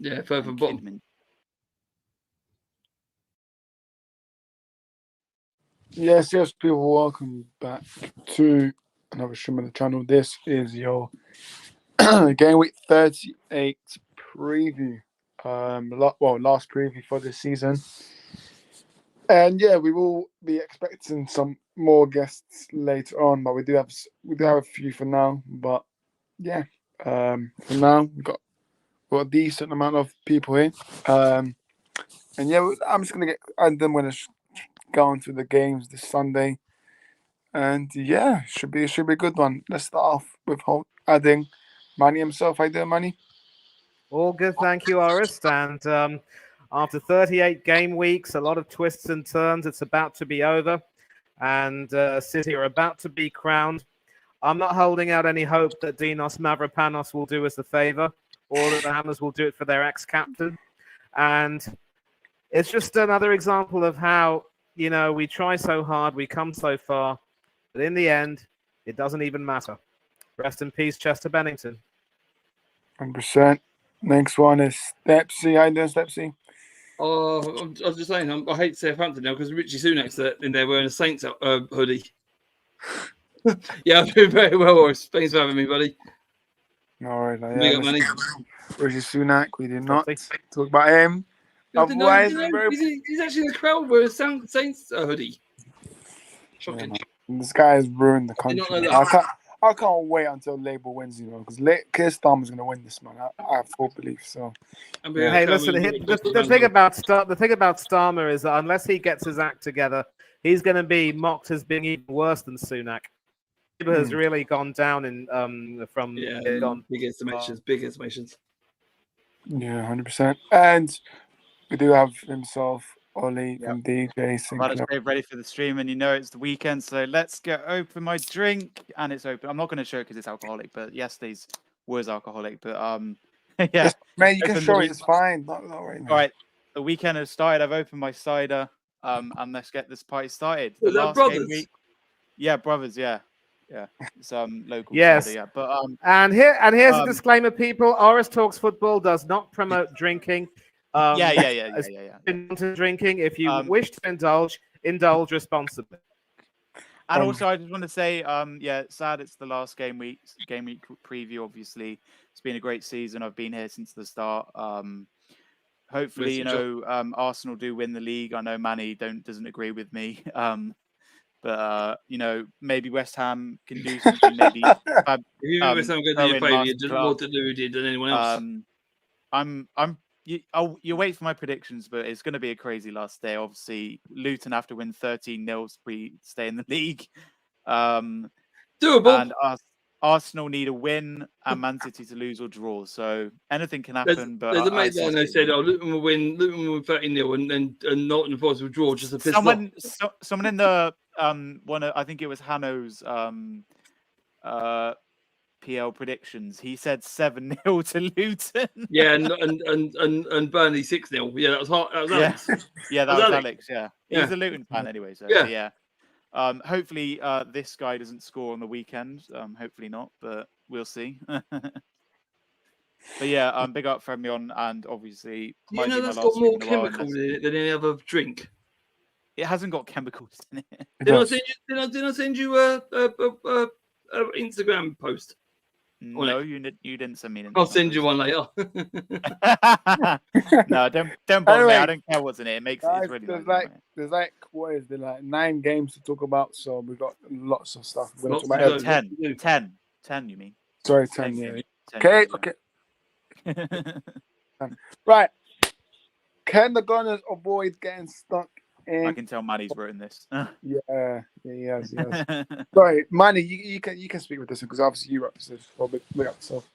Yeah, further from bottom. Kidman. Yes, people, welcome back to another stream on the channel. This is your Game Week 38 preview. Last preview for this season. And yeah, we will be expecting some more guests later on, but we do have a few for now. But yeah, for now we've got a decent amount of people here. And yeah, I'm just gonna go on through the games this Sunday. And yeah, should be a good one. Let's start off with adding Manny himself. How you doing, Manny? All good, thank you, Orest. And after 38 game weeks, a lot of twists and turns, it's about to be over. And City are about to be crowned. I'm not holding out any hope that Dinos Mavropanos will do us a favor or that the Hammers will do it for their ex-captain. And it's just another example of how, we try so hard, we come so far, but in the end, it doesn't even matter. Rest in peace, Chester Bennington. 100%. Next one is Stepsy. How you doing, Stepsy? I was just saying, I hate Southampton now because Richie Sunak's in there wearing a Saints hoodie. Yeah, I'm doing very well, Horace. Thanks for having me, buddy. All right. Big up, Manny. Richie Sunak, we did not talk about him. Otherwise, he's actually in the crowd wearing a Saints hoodie. Shocking. Yeah, this guy has ruined the country. I can't wait until Labour wins, because Keir Starmer's going to win this, man. I have full belief. So, hey, listen, the thing about Starmer is that unless he gets his act together, he's going to be mocked as being even worse than Sunak. Labour has really gone down big estimations. Yeah, 100%. And we do have himself, Ollie from DJ. I've got to ready for the stream, and it's the weekend, so let's get open my drink, and it's open. I'm not going to show it because it's alcoholic, but yesterday's was alcoholic. But yeah, man, you can show it. It's fine. Not right now. All right, the weekend has started. I've opened my cider, and let's get this party started. Was that Brothers? Game week, yeah, Brothers, yeah. It's local. Yes, cider, yeah. But and here's a disclaimer, people. Oris Talks Football does not promote drinking. Into drinking. If you wish to indulge responsibly. And also, I just want to say, sad it's the last game week preview. Obviously, it's been a great season. I've been here since the start. Hopefully, Arsenal do win the league. I know Manny doesn't agree with me. But maybe West Ham can do something. Maybe if you West Ham go to your favour, you did more deluded than anyone else. You wait for my predictions, but it's going to be a crazy last day. Obviously, Luton have to win 13-0 to stay in the league. Doable. And Arsenal need a win and Man City to lose or draw. So anything can happen. There's a mate that I said, Luton will win 13-0 and Nottingham Forest will draw just a piss off. Someone in the I think it was Hanno's PL predictions. He said 7-0 to Luton. Yeah, and Burnley 6-0. Yeah, that was hard. That was Alex. Yeah, that was Alex. Yeah, he's a Luton fan anyway. So yeah. Hopefully, this guy doesn't score on the weekend. Hopefully not, but we'll see. But yeah, big up Fremion, and obviously, that's got more chemicals in it than any other drink. It hasn't got chemicals in it. Did I send you a Instagram post? No, you didn't send me. I'll send you one later. No, don't bother me. I don't care what's in it. It's really there's 9 games to talk about, so we've got lots of stuff. We're Lots talk about 10, you mean? Sorry, 10. Yeah. Okay. Right. Can the Gunners avoid getting stuck in? I can tell Manny's written this. Yeah, he has. Sorry, Manny, you can speak with this because obviously you represent yourself.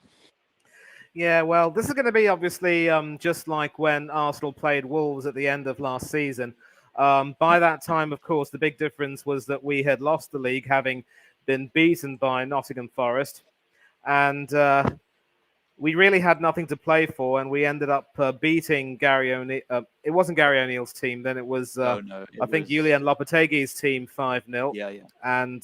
Yeah, well, this is going to be obviously just like when Arsenal played Wolves at the end of last season. By that time, of course, the big difference was that we had lost the league, having been beaten by Nottingham Forest, and we really had nothing to play for, and we ended up beating Gary O'Neill. It wasn't Gary O'Neill's team then; it was I think Julian Lopetegui's team 5-0. Yeah. And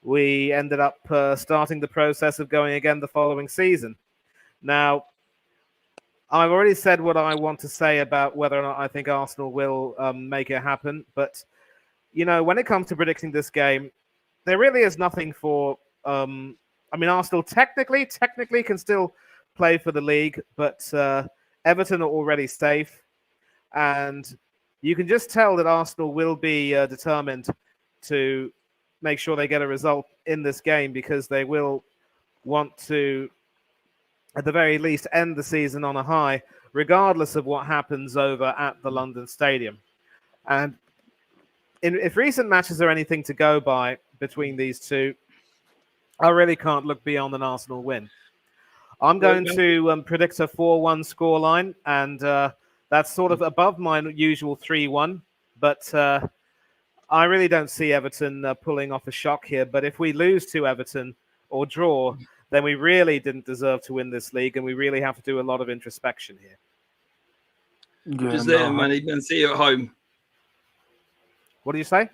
we ended up starting the process of going again the following season. Now, I've already said what I want to say about whether or not I think Arsenal will make it happen. But, when it comes to predicting this game, there really is nothing for... Arsenal technically can still play for the league, but Everton are already safe. And you can just tell that Arsenal will be determined to make sure they get a result in this game, because they will want to, at the very least, end the season on a high, regardless of what happens over at the London Stadium. And if recent matches are anything to go by between these two, I really can't look beyond an Arsenal win. I'm going to predict a 4-1 scoreline, and that's sort of above my usual 3-1. But I really don't see Everton pulling off a shock here. But if we lose to Everton or draw, then we really didn't deserve to win this league, and we really have to do a lot of introspection here. Just there, Man City at home. What do you say?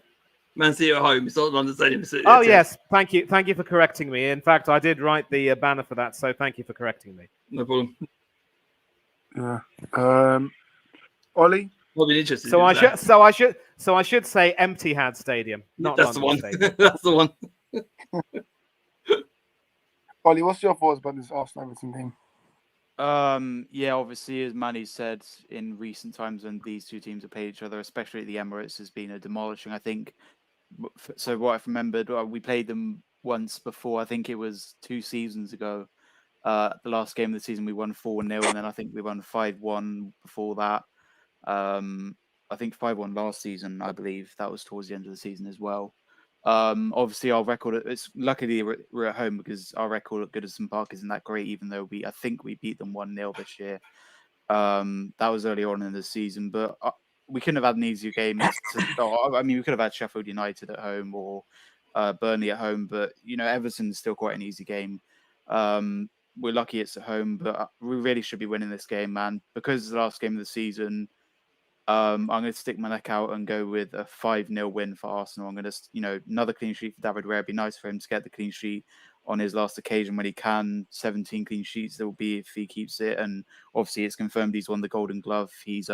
Man City at home. It's not London Stadium. Oh, yes. Thank you. Thank you for correcting me. In fact, I did write the banner for that, so thank you for correcting me. No problem. Yeah. Ollie? Probably interested. So I should say Etihad Stadium, not That's London the one. Stadium. That's the one. Ollie, what's your thoughts about this Arsenal Everton game? Obviously, as Manny said, in recent times when these two teams have played each other, especially at the Emirates, has been a demolishing. I think. So what I've remembered, we played them once before. I think it was 2 seasons ago. The last game of the season, we won 4-0, and then I think we won 5-1 before that. I think 5-1 last season. I believe that was towards the end of the season as well. Obviously our record, it's luckily we're at home, because our record at Goodison Park isn't that great, even though I think we beat them 1-0 this year. That was early on in the season, but we couldn't have had an easier game. We could have had Sheffield United at home or Burnley at home, but Everton's still quite an easy game. We're lucky it's at home, but we really should be winning this game, man, because it's the last game of the season. I'm going to stick my neck out and go with a 5-0 win for Arsenal. I'm going to, another clean sheet for David Raya. It'd be nice for him to get the clean sheet on his last occasion when he can. 17 clean sheets there will be if he keeps it. And obviously it's confirmed he's won the Golden Glove. He's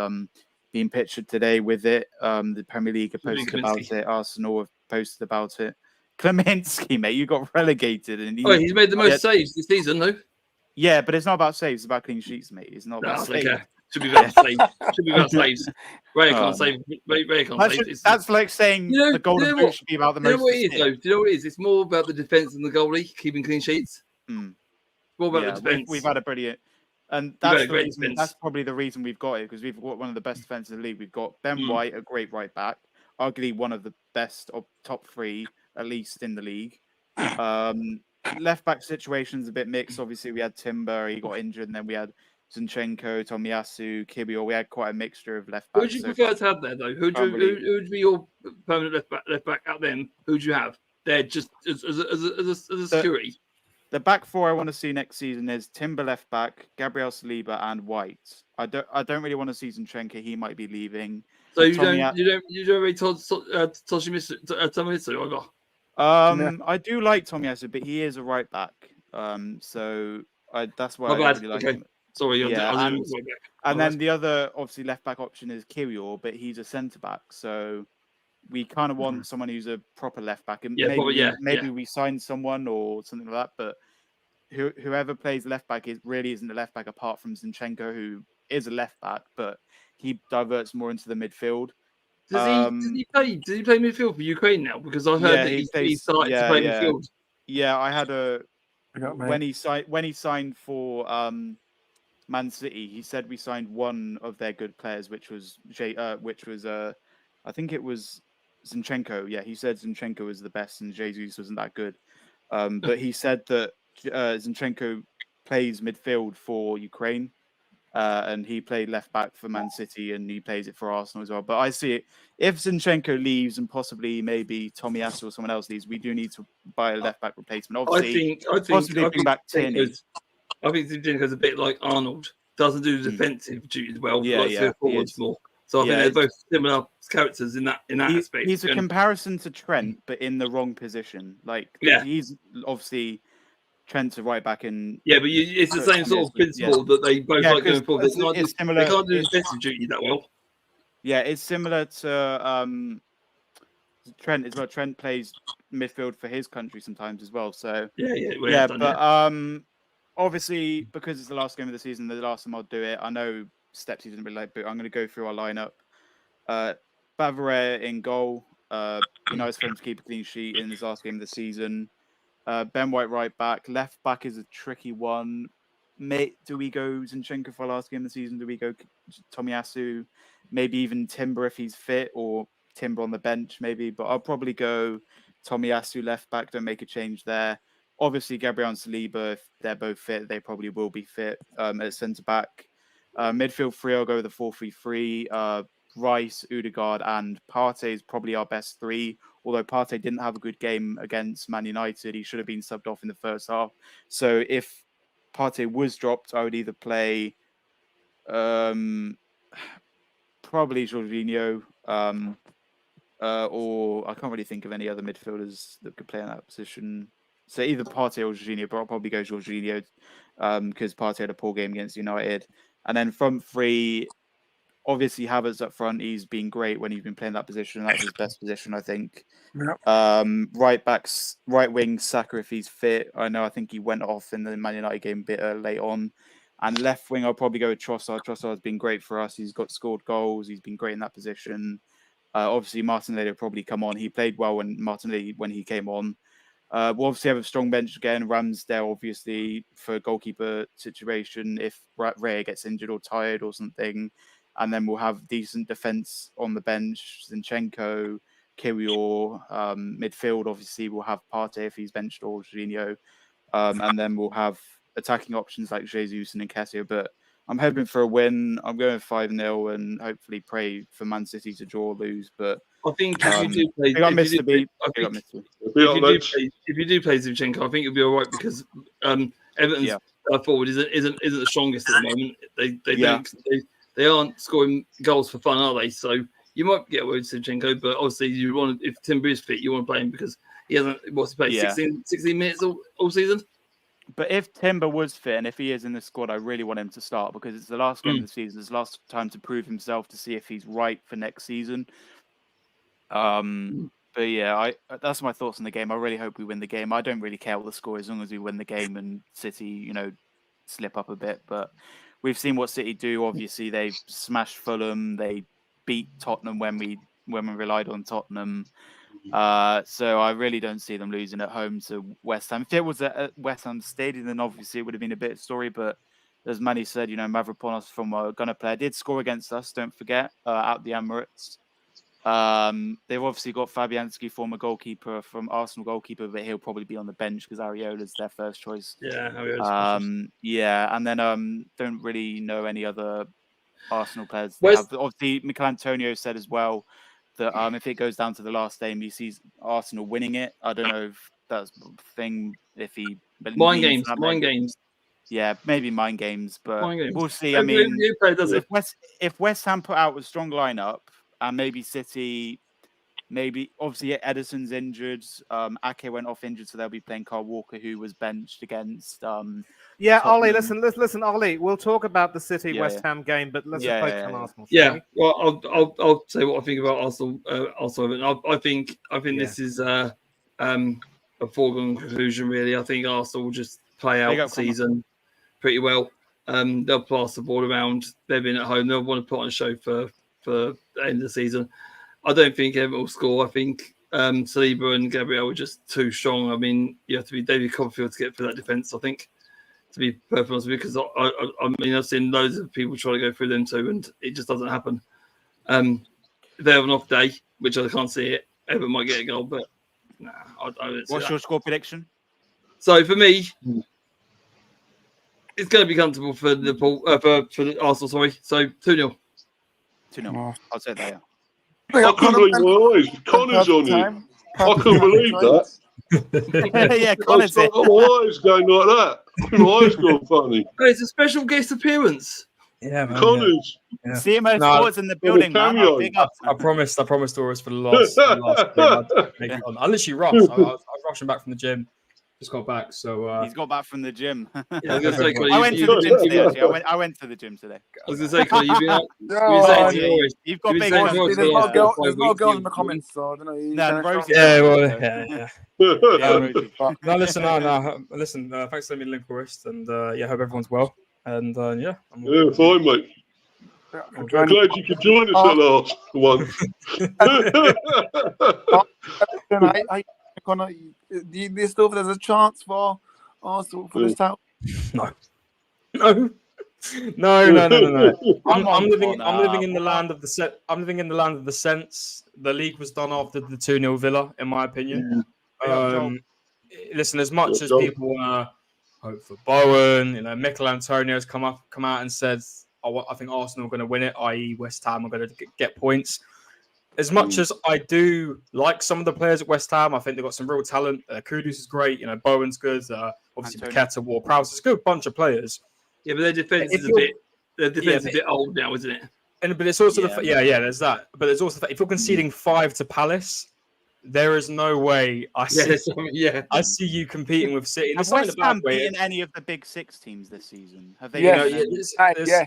being pictured today with it. The Premier League have posted about it. Arsenal have posted about it. Kleminski, mate, you got relegated. And he's made the most saves this season, though. Yeah, but it's not about saves. It's about clean sheets, mate. It's not about saves. Okay. Should be about saves. Should be about saves. Raya can't save. Raya can't save. That's like saying the Golden Boot should be about the most. Do you know what it is, though? Do you know what it is? It's more about the defence and the goalie keeping clean sheets. More about the defence. We've had a brilliant, and that's the reason. That's probably the reason we've got it, because we've got one of the best defences in the league. We've got Ben White, a great right back, arguably one of the best of top 3, at least in the league. Left back situation's a bit mixed. Obviously, we had Timber, he got injured, and then we had Zinchenko, Tomiyasu, Kibio. We had quite a mixture of left backs. Who would you prefer to have there, though? Who'd be your permanent left back out them? Who'd you have there, just as a security? The back 4 I want to see next season is Timber left back, Gabriel Saliba, and White. I don't really want to see Zinchenko. He might be leaving. So you don't really Tomiyasu? I do like Tomiyasu, but he is a right back. So that's why I really like him. Sorry, and then the other obviously left back option is Kirill, but he's a centre back. So we kind of want someone who's a proper left back. And maybe we sign someone or something like that. But whoever plays left back really isn't a left back apart from Zinchenko, who is a left back, but he diverts more into the midfield. Does he play midfield for Ukraine now? Because I heard that he started to play midfield. Yeah, I had when he signed for Man City, he said we signed one of their good players, which was I think it was Zinchenko. Yeah, he said Zinchenko was the best and Jesus wasn't that good. But he said that Zinchenko plays midfield for Ukraine. And he played left back for Man City, and he plays it for Arsenal as well. But I see it. If Zinchenko leaves, and possibly maybe Tomiyasu or someone else leaves, we do need to buy a left back replacement. Obviously, I think bring back Tierney. I think Zinchenko's a bit like Arnold. Doesn't do the defensive duties well. Forwards more. So I think they're both similar characters in that aspect. He's a comparison to Trent, but in the wrong position. He's obviously Trent's a right back in. Yeah, but it's the same sort of principle that they both like going forward. They can't do defensive duty that well. Yeah, it's similar to Trent as well. Trent plays midfield for his country sometimes as well. So obviously because it's the last game of the season, the last time I'll do it. I know Stepsy didn't really like, but I'm going to go through our lineup. Bavaria in goal. Be nice for him to keep a clean sheet in his last game of the season. Ben White right back. Left back is a tricky one. Do we go Zinchenko for our last game of the season? Do we go Tomiyasu? Maybe even Timber if he's fit, or Timber on the bench maybe. But I'll probably go Tomiyasu left back. Don't make a change there. Obviously, Gabriel and Saliba, if they're both fit, they probably will be fit at centre back. Midfield three, I'll go with the 4-3-3. Rice, Odegaard, and Partey is probably our best three. Although Partey didn't have a good game against Man United, he should have been subbed off in the first half. So if Partey was dropped, I would either play probably Jorginho, or I can't really think of any other midfielders that could play in that position. So either Partey or Jorginho, but I'll probably go Jorginho because Partey had a poor game against United. And then front three, obviously Havertz up front. He's been great when he's been playing that position. That's his best position, I think. Yep. Right wing, Saka if he's fit. I think he went off in the Man United game a bit late on. And left wing, I'll probably go with Trossard. Trossard's been great for us. He's scored goals. He's been great in that position. Obviously, Martinelli will probably come on. He played well when he came on. We'll obviously have a strong bench again. Ramsdale, obviously, for a goalkeeper situation if Raya gets injured or tired or something. And then we'll have decent defence on the bench. Zinchenko, Kiwior, midfield, obviously, we'll have Partey if he's benched or Jorginho. And then we'll have attacking options like Jesus and Nketiah. But I'm hoping for a win. I'm going 5-0 and hopefully pray for Man City to draw or lose. But I think if you do play, if you do play Zinchenko, I think you'll be all right because Everton's forward isn't the strongest at the moment. They aren't scoring goals for fun, are they? So you might get away with Zinchenko, but obviously if Timber is fit, you want to play him because he hasn't played 16 minutes all season. But if Timber was fit and if he is in the squad, I really want him to start because it's the last game of the season. It's the last time to prove himself to see if he's right for next season. But yeah, that's my thoughts on the game. I really hope we win the game. I don't really care what the score is as long as we win the game and City, slip up a bit. But we've seen what City do. Obviously, they've smashed Fulham. They beat Tottenham when we relied on Tottenham. So I really don't see them losing at home to West Ham. If it was at West Ham Stadium, then obviously it would have been a bit of story. But as Manny said, Mavropanos from Ghana player did score against us. Don't forget at the Emirates. They've obviously got Fabianski, former goalkeeper from Arsenal goalkeeper, but he'll probably be on the bench because Areola's their first choice. Yeah, Areola's and then don't really know any other Arsenal players. Obviously, Mikel Antonio said as well that if it goes down to the last game, he sees Arsenal winning it. I don't know if that's a thing. If he mind games. Yeah, maybe mind games, but we'll see. If West Ham put out a strong lineup. And maybe City, obviously Edison's injured. Ake went off injured, so they'll be playing Kyle Walker, who was benched against. Ollie, listen, Ollie. We'll talk about the City West Ham game, but let's focus on Arsenal. Well, I'll say what I think about Arsenal. I think this is a foregone conclusion. Really, I think Arsenal will just play out the season pretty well. They'll pass the ball around. They've been at home. They'll want to put on a show for the end of the season. I don't think Everton will score. I think Saliba and Gabriel were just too strong. I mean, you have to be David Copperfield to get through that defence, I think, to be perfectly honest with you, because I've seen loads of people try to go through them too, and it just doesn't happen. If they have an off day, which I can't see it, Everton might get a goal, but nah, I don't see What's your score prediction? So for me, it's going to be comfortable for Liverpool, for Arsenal, sorry. So 2-0. 2-0. I'll say that, I couldn't believe my eyes. Connor's on you. I couldn't believe that. Yeah, Connor's got my eyes going like that. My eyes gone funny. Hey, it's a special guest appearance. Yeah, man. Connor's. Yeah. CMO Sports in the building, man. I promised Doris for the last game. I literally rushed. I was rushing back from the gym. Just got back, so he's got back from the gym. Yeah, I was gonna say, Connor, I went to the gym today. Actually, I went to the gym today. I was gonna say, Connor, you've been out. You've got big. There's no girls in the comments, so I don't know. No, Rosie. yeah. No, listen, listen. Thanks for letting me link Forest, and yeah, hope everyone's well. And yeah, fine, mate. I'm glad you could join us at last one. Connor, do you still think there's a chance for Arsenal for this title? No. I'm living in the land of the set. I'm living in the land of the sense. The league was done after the 2-0 Villa, in my opinion. Listen, as much as people want to hope for Bowen, Mikel Antonio's come out and said, I think Arsenal are going to win it, i.e. West Ham are going to get points. As much as I do like some of the players at West Ham, I think they've got some real talent. Kudus is great. Bowen's good. Obviously, Paqueta, Ward-Prowse is a good bunch of players. Yeah, but their defense is a bit old now, isn't it? But it's also there's that. But there's also if you're conceding 5 to Palace, there is no way I see you competing with City. Have West Ham beaten any of the big 6 teams this season? Have they? Yes.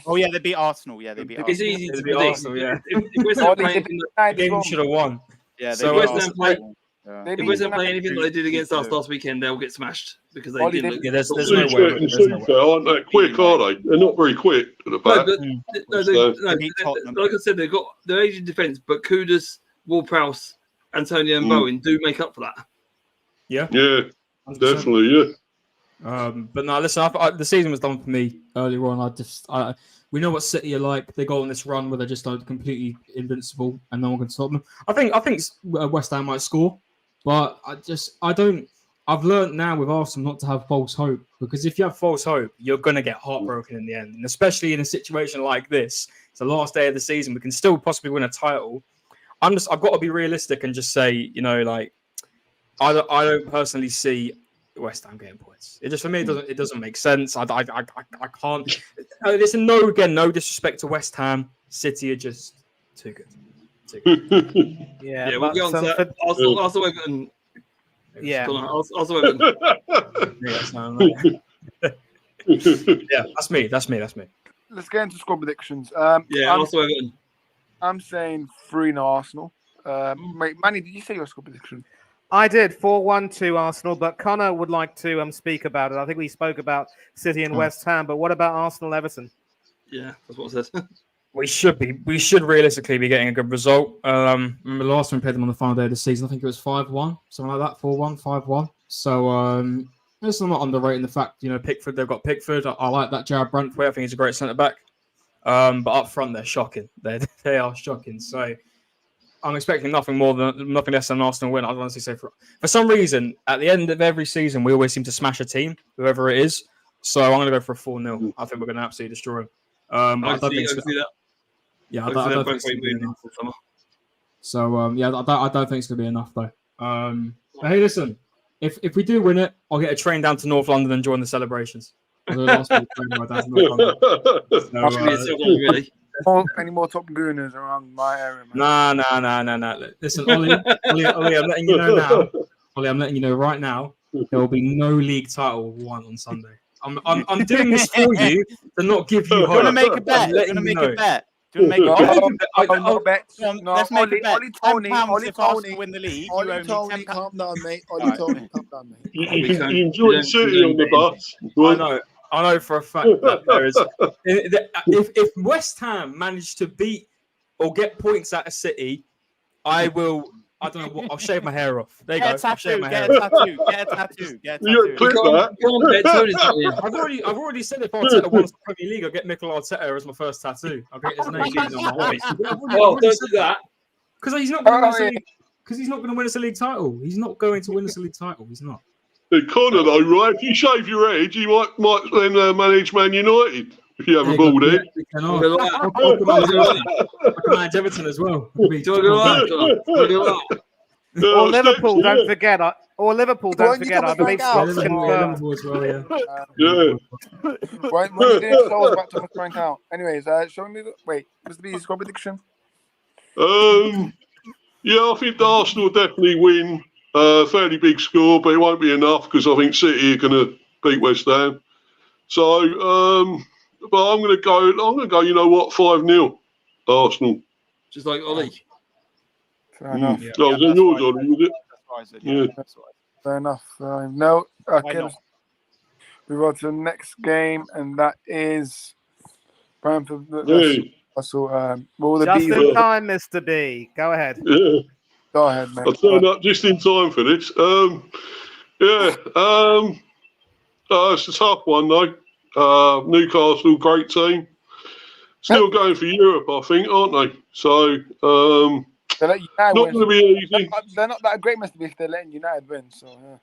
Oh yeah, they beat Arsenal. Yeah, they beat Arsenal. It's easy to beat Arsenal. Yeah. If West Ham play the game should have won. Yeah, so West Ham play. If West Ham play anything like they did against us last weekend, they'll get smashed because they didn't look. Yeah, there's no way. Aren't they quick? Are they? They're not very quick at the back. Like I said, they've got their Asian defense, but Kudus, Ward-Prowse, Antonio and Bowen do make up for that. Yeah, definitely, but no, listen, the season was done for me earlier on. We know what City are like. They go on this run where they're just completely invincible and no one can stop them. I think West Ham might score, but I've learned now with Arsenal not to have false hope, because if you have false hope, you're going to get heartbroken in the end. And especially in a situation like this, it's the last day of the season. We can still possibly win a title. I've got to be realistic and just say, I don't personally see West Ham getting points. It just, for me, it doesn't make sense. I can't. Listen, no disrespect to West Ham. City are just too good. Yeah, we'll go on to also Everton. Yeah, also Everton. Yeah, that's me. Let's get into squad predictions. Also Everton. I'm saying 3-0 Arsenal. Manny, did you say your score prediction? I did 4-1 to Arsenal, but Connor would like to speak about it. I think we spoke about City and West Ham, but what about Arsenal Everton? Yeah, that's what I said. We should realistically be getting a good result. Remember last time we played them on the final day of the season, I think it was 5-1, something like that, 4-1, 5-1. So listen, I'm not underrating the fact, Pickford, they've got Pickford. I like that Jared Brentford. I think he's a great centre back. But up front, they're shocking. They are shocking. So I'm expecting nothing less than an Arsenal win. I'd honestly say for some reason, at the end of every season, we always seem to smash a team, whoever it is. So I'm going to go for a 4-0. I think we're going to absolutely destroy them. I don't think that. Yeah, I don't think it's going to be enough. So I don't think it's going to be enough though. But hey, listen, if we do win it, I'll get a train down to North London and join the celebrations. Any more Top Gooners around my area, man? Nah. Listen, Ollie, I'm letting you know now. Ollie, I'm letting you know right now. There will be no league title won on Sunday. I'm doing this for you to not give you hope. Do you want to make a bet? Do you want to make a bet? Do you want to make a bet? Let's make a bet. Ollie Tony win the league. Ollie Tony, calm down, mate. Ollie Tony, calm down, mate. You enjoyed City on the bus. I know for a fact that there is. If West Ham managed to beat or get points out of City, I will. I don't know what. I'll shave my hair off. There you go. I'll shave my hair off. Get a tattoo. I've already said if Arteta wants the Premier League, I'll get Mikel Arteta as my first tattoo. I'll get his name on my waist. Don't do that. Because he's not going to win us a league. Because he's not going to win us a league title. He's not going to win us a league title. He's not. Hey, Connor, though, right? If you shave your head, you might then manage Man United if you have a bald head. I can manage Everton as well. Or Liverpool, don't forget. I believe Scott's confirmed. When you did it, I was about to Frank out. Anyways, show me Mr. B's score prediction. Yeah, I think Arsenal will definitely win Fairly big score, but it won't be enough because I think City are going to beat West Ham. So, but I'm going to go. You know what? 5-0, Arsenal. Just like Ollie. Fair enough. Yeah, was that yours, Ollie? Was it? That's what I said. Yeah. Fair enough. No, okay. not? Let's move on to the next game, and that is Brentford. Just in time, Mr. B. Go ahead. Yeah. Go ahead, mate. I turned up just in time for this. It's a tough one though. Newcastle, great team. Still going for Europe, I think, aren't they? So not going to be easy. They're not that great, must be, if they're letting United win. So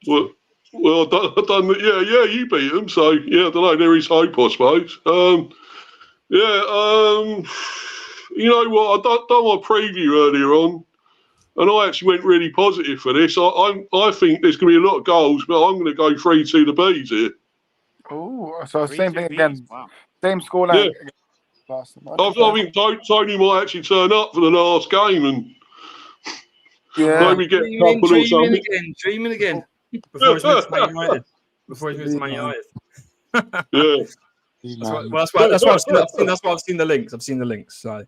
Well, I done. Yeah, you beat them. So yeah, I don't know. There is hope, I suppose. You know what? I done my preview earlier on, and I actually went really positive for this. I think there's going to be a lot of goals, but I'm going to go 3-2 the Bees here. Oh, so same thing again. Wow. Same scoreline. Yeah. I think Tony might actually turn up for the last game and maybe get a couple or something. Dreaming again. Before he's moved to Man United. That's why I've seen the links. I've seen the links. So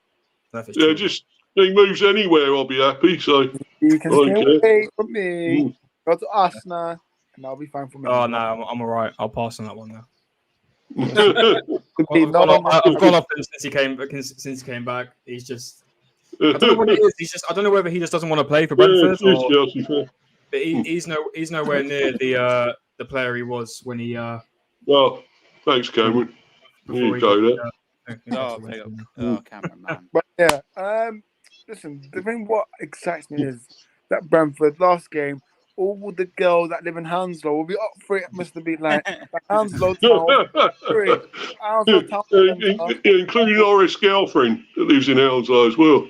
yeah, just he moves anywhere, I'll be happy. So you can stay away from me. Go to Arsenal, and I'll be fine for me. Oh no, I'm all right. I'll pass on that one now. I've gone off him since he came back. He's just I don't know what it is. I don't know whether he just doesn't want to play for Brentford but he's nowhere near the player he was when he well, thanks, Cameron. There you go there. Cameron, man. But yeah, listen, the thing what excites me is that Brentford last game, all the girls that live in Hounslow will be up for it, Mr. B. Like the Hounslow town, including Norris' girlfriend that lives in Hounslow as well.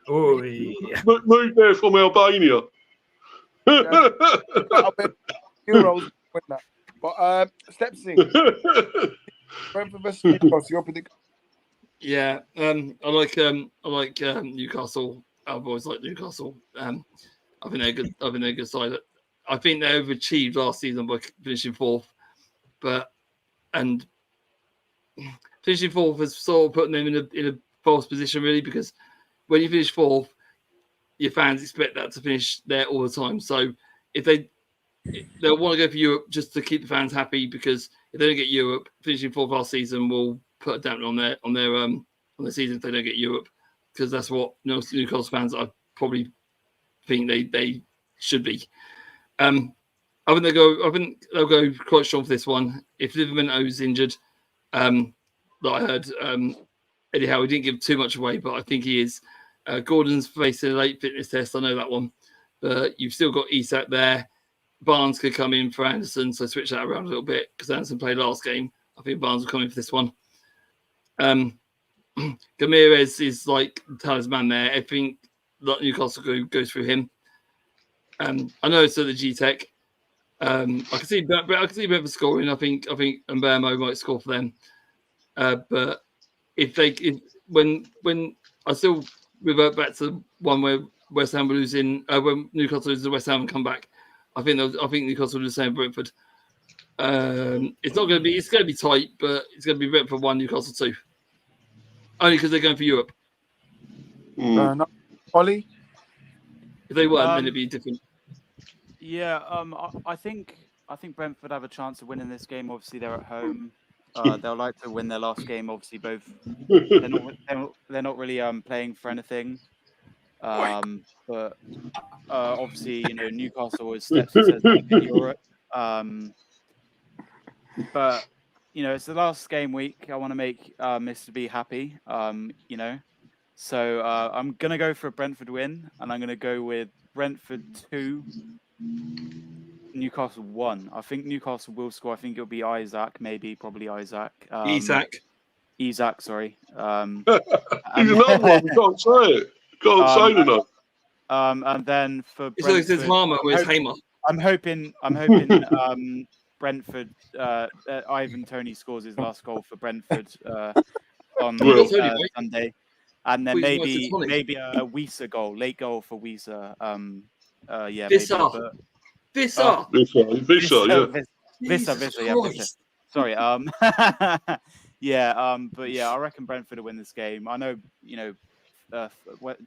Oh, yeah. Moved there from Albania. Euros win that. But Stepsy, Brentford versus Newcastle, your prediction? Yeah, I like Newcastle. I've always liked Newcastle. I think they're good. I think they're a good side. I think they overachieved last season by finishing fourth, and finishing fourth has sort of putting them in a false position, really, because when you finish fourth, your fans expect that to finish there all the time. So if they'll want to go for Europe just to keep the fans happy, because if they don't get Europe, finishing fourth last season will put a dampener on their season if they don't get Europe, because that's what Newcastle fans I probably think they should be. I think they'll go quite strong for this one. If Liverpool's injured, that I heard Eddie Howe didn't give too much away, but I think he is. Gordon's facing a late fitness test. I know that one, but you've still got Isak there. Barnes could come in for Anderson, so switch that around a little bit because Anderson played last game. I think Barnes will come in for this one. Gameres is like the talisman there. I think Newcastle goes through him. I know it's at the G-Tech. I can see Brentford scoring. I think Mbeumo might score for them. But when I still revert back to one where West Ham were losing, when Newcastle loses to West Ham and come back, I think Newcastle will do the same. Brentford. It's going to be tight, but it's going to be Brentford 1, Newcastle 2. Only because they're going for Europe. Ollie? If they weren't, then it'd be different. Yeah, I think Brentford have a chance of winning this game. Obviously, they're at home. They'll like to win their last game. Obviously, both they're not really playing for anything. But obviously, Newcastle is steps in Europe. But it's the last game week. I want to make Mr. B happy. So I'm gonna go for a Brentford win, and I'm gonna go with Brentford 2, Newcastle 1. I think Newcastle will score. I think it'll be probably Isaac. Isak, sorry. He's another one. We can't say it. Can't say enough. And then for Brentford, it's like Harmer with Hamer. I'm hoping Brentford. Ivan Toney scores his last goal for Brentford on Sunday. And then maybe a Wisa goal, late goal for Wisa. Vissa. Sorry. But yeah, I reckon Brentford will win this game. I know,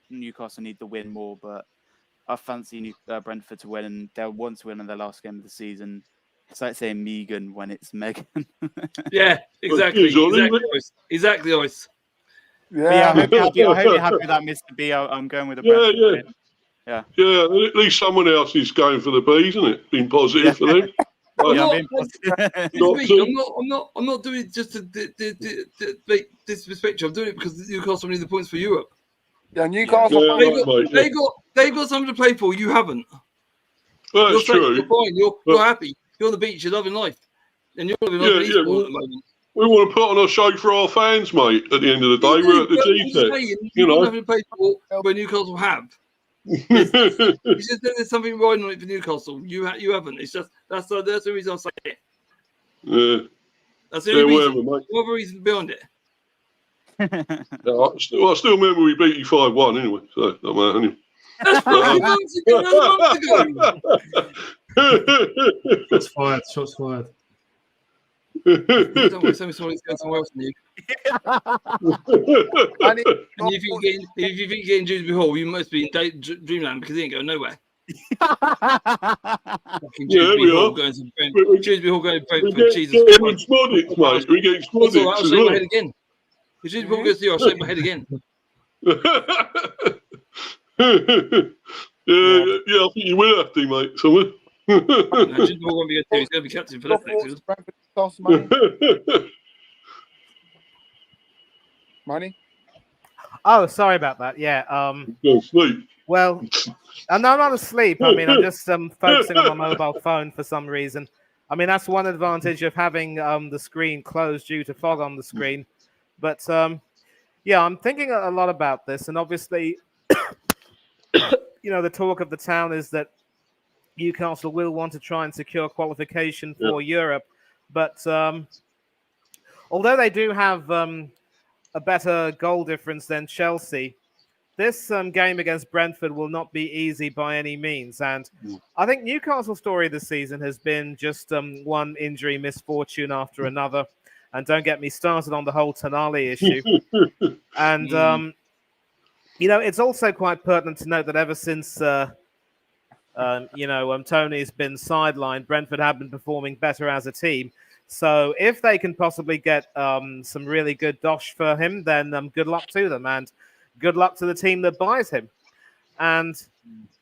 Newcastle need to win more, but I fancy Brentford to win, and they'll want to win in their last game of the season. It's like saying Megan when it's Megan. Yeah, exactly. Exactly, Ice. Yeah, I hope you're happy with that, Mr. B. I'm going with the Brentford win. Yeah. At least someone else is going for the B's, isn't it? Being positive for them. I'm not doing it just to disrespect you. I'm doing it because Newcastle need the points for Europe. Yeah, Newcastle. They've got something to play for. You haven't. That's true. You're fine. You're happy. You're on the beach. You're loving life, and you're loving life at the moment. We want to put on a show for our fans, mate. At the end of the day, we're at the G-Tech. You know, nothing to play for where Newcastle have. It's just there's something riding on it for Newcastle. You haven't. It's just that's the reason I say it. Yeah. That's the only reason. No other reason behind it. I still remember we beat you 5-1 anyway. So don't matter anyway. That's 5 months ago. Shots fired. Don't worry, somebody's going somewhere else than you. And if you think you're getting Dewsbury Hall, you must be in dreamland because he ain't going nowhere. Dewsbury Hall going to Brentford. Jesus Christ. We're getting Smodits, mate. We're getting Smodits. I'll shake my head again. If Dewsbury Hall goes to you, I'll shake my head again. Yeah, I think you will have to, mate. Somewhere. Dewsbury Hall won't be good too. He's going to be captain for that next season. Money? Oh, sorry about that. Yeah. Go sleep. Well, I'm not asleep. I mean, I'm just focusing on my mobile phone for some reason. I mean, that's one advantage of having the screen closed due to fog on the screen. But yeah, I'm thinking a lot about this, and obviously, the talk of the town is that Newcastle will want to try and secure qualification for Europe. But although they do have a better goal difference than Chelsea, this game against Brentford will not be easy by any means. And I think Newcastle's story this season has been just one injury misfortune after another. And don't get me started on the whole Tonali issue. And, it's also quite pertinent to note that ever since, Tony's been sidelined, Brentford have been performing better as a team. So if they can possibly get some really good dosh for him, then good luck to them. And good luck to the team that buys him. And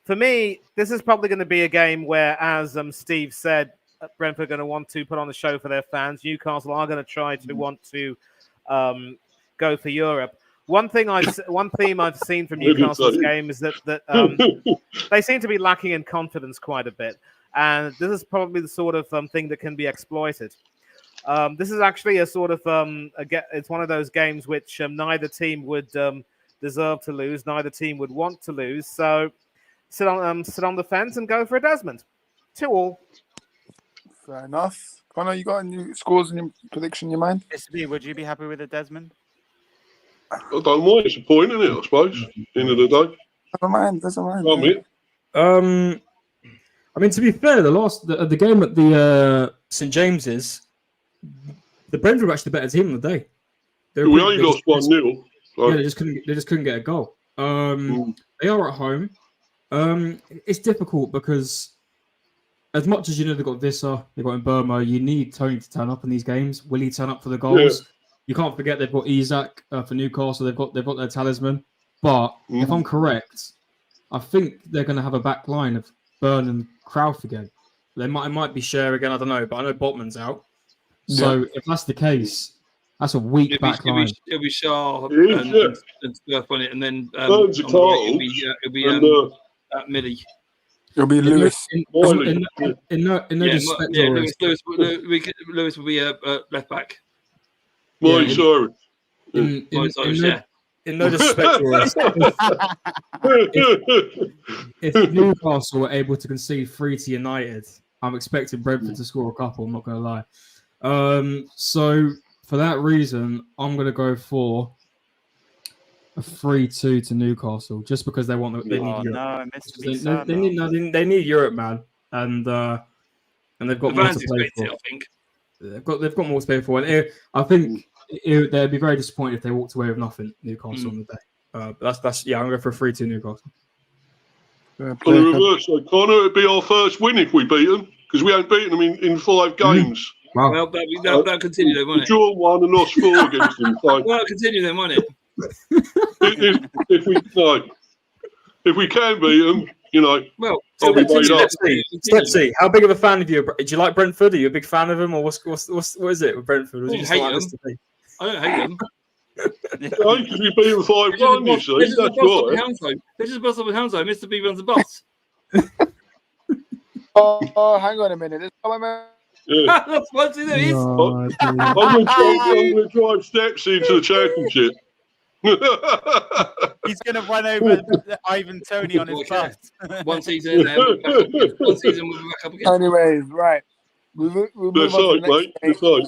for me, this is probably going to be a game where, as Steve said, Brentford are going to want to put on a show for their fans. Newcastle are going to try to want to go for Europe. One theme I've seen from Newcastle's game is that they seem to be lacking in confidence quite a bit. And this is probably the sort of thing that can be exploited. This is actually a sort of it's one of those games which neither team would deserve to lose, neither team would want to lose. So sit on the fence and go for a Desmond. 2-2. Fair enough. Connor, you got any scores in your prediction in your mind? SB, would you be happy with a Desmond? I don't mind. It's a point, isn't it? I suppose. End of the day. Doesn't mind. I mean, to be fair, the game at the St James's, the Brentford were actually the better team of the day. We only lost 1-0. Yeah, they just couldn't get a goal. They are at home. It's difficult because as much as they've got Vissa, they've got Burma, you need Tony to turn up in these games. Will he turn up for the goals? Yeah. You can't forget they've got Isak for Newcastle. They've got their talisman. But if I'm correct, I think they're going to have a back line of Burn and Crowth again. It might be Share again. I don't know, but I know Botman's out. So if that's the case, that's a weak back line. It'll be Shaw and Sturf on it, and then it'll be Millie. It'll be Lewis. In no disrespect. Lewis will be a left back. In no disrespect, if Newcastle were able to concede 3 to United, I'm expecting Brentford to score a couple. I'm not going to lie. So for that reason, I'm going to go for a 3-2 to Newcastle just because they want they need Europe. No, Mr. They need Europe, man, and they've got more to play for. I think they've got more to play for, and I think they'd be very disappointed if they walked away with nothing. Newcastle on the day. But that's I'm going for a 3-2 Newcastle. On the reverse side, Connor, it'd be our first win if we beat them because we ain't beaten them in 5 games. Wow. Well, that'll continue then, won't it? Draw 1 and lost 4 against them. So that'll continue then, won't it? if we can beat them, well, let's see. How big of a fan of you? Do you like Brentford? Are you a big fan of them, or what is it with Brentford? Or I just hate like them. this to be? I don't hate them. No, because we beat them 5-1, you see. That's why. They just bust up with Hounslow. Mr. B runs the bus. Oh, hang on a minute. Yeah. That's what it is. I'm going to drive steps into the championship. He's going to run over Ivan Toney on his bus. One season, one season we'll be back up again. Anyways, right. We'll move That's on to the right, next mate.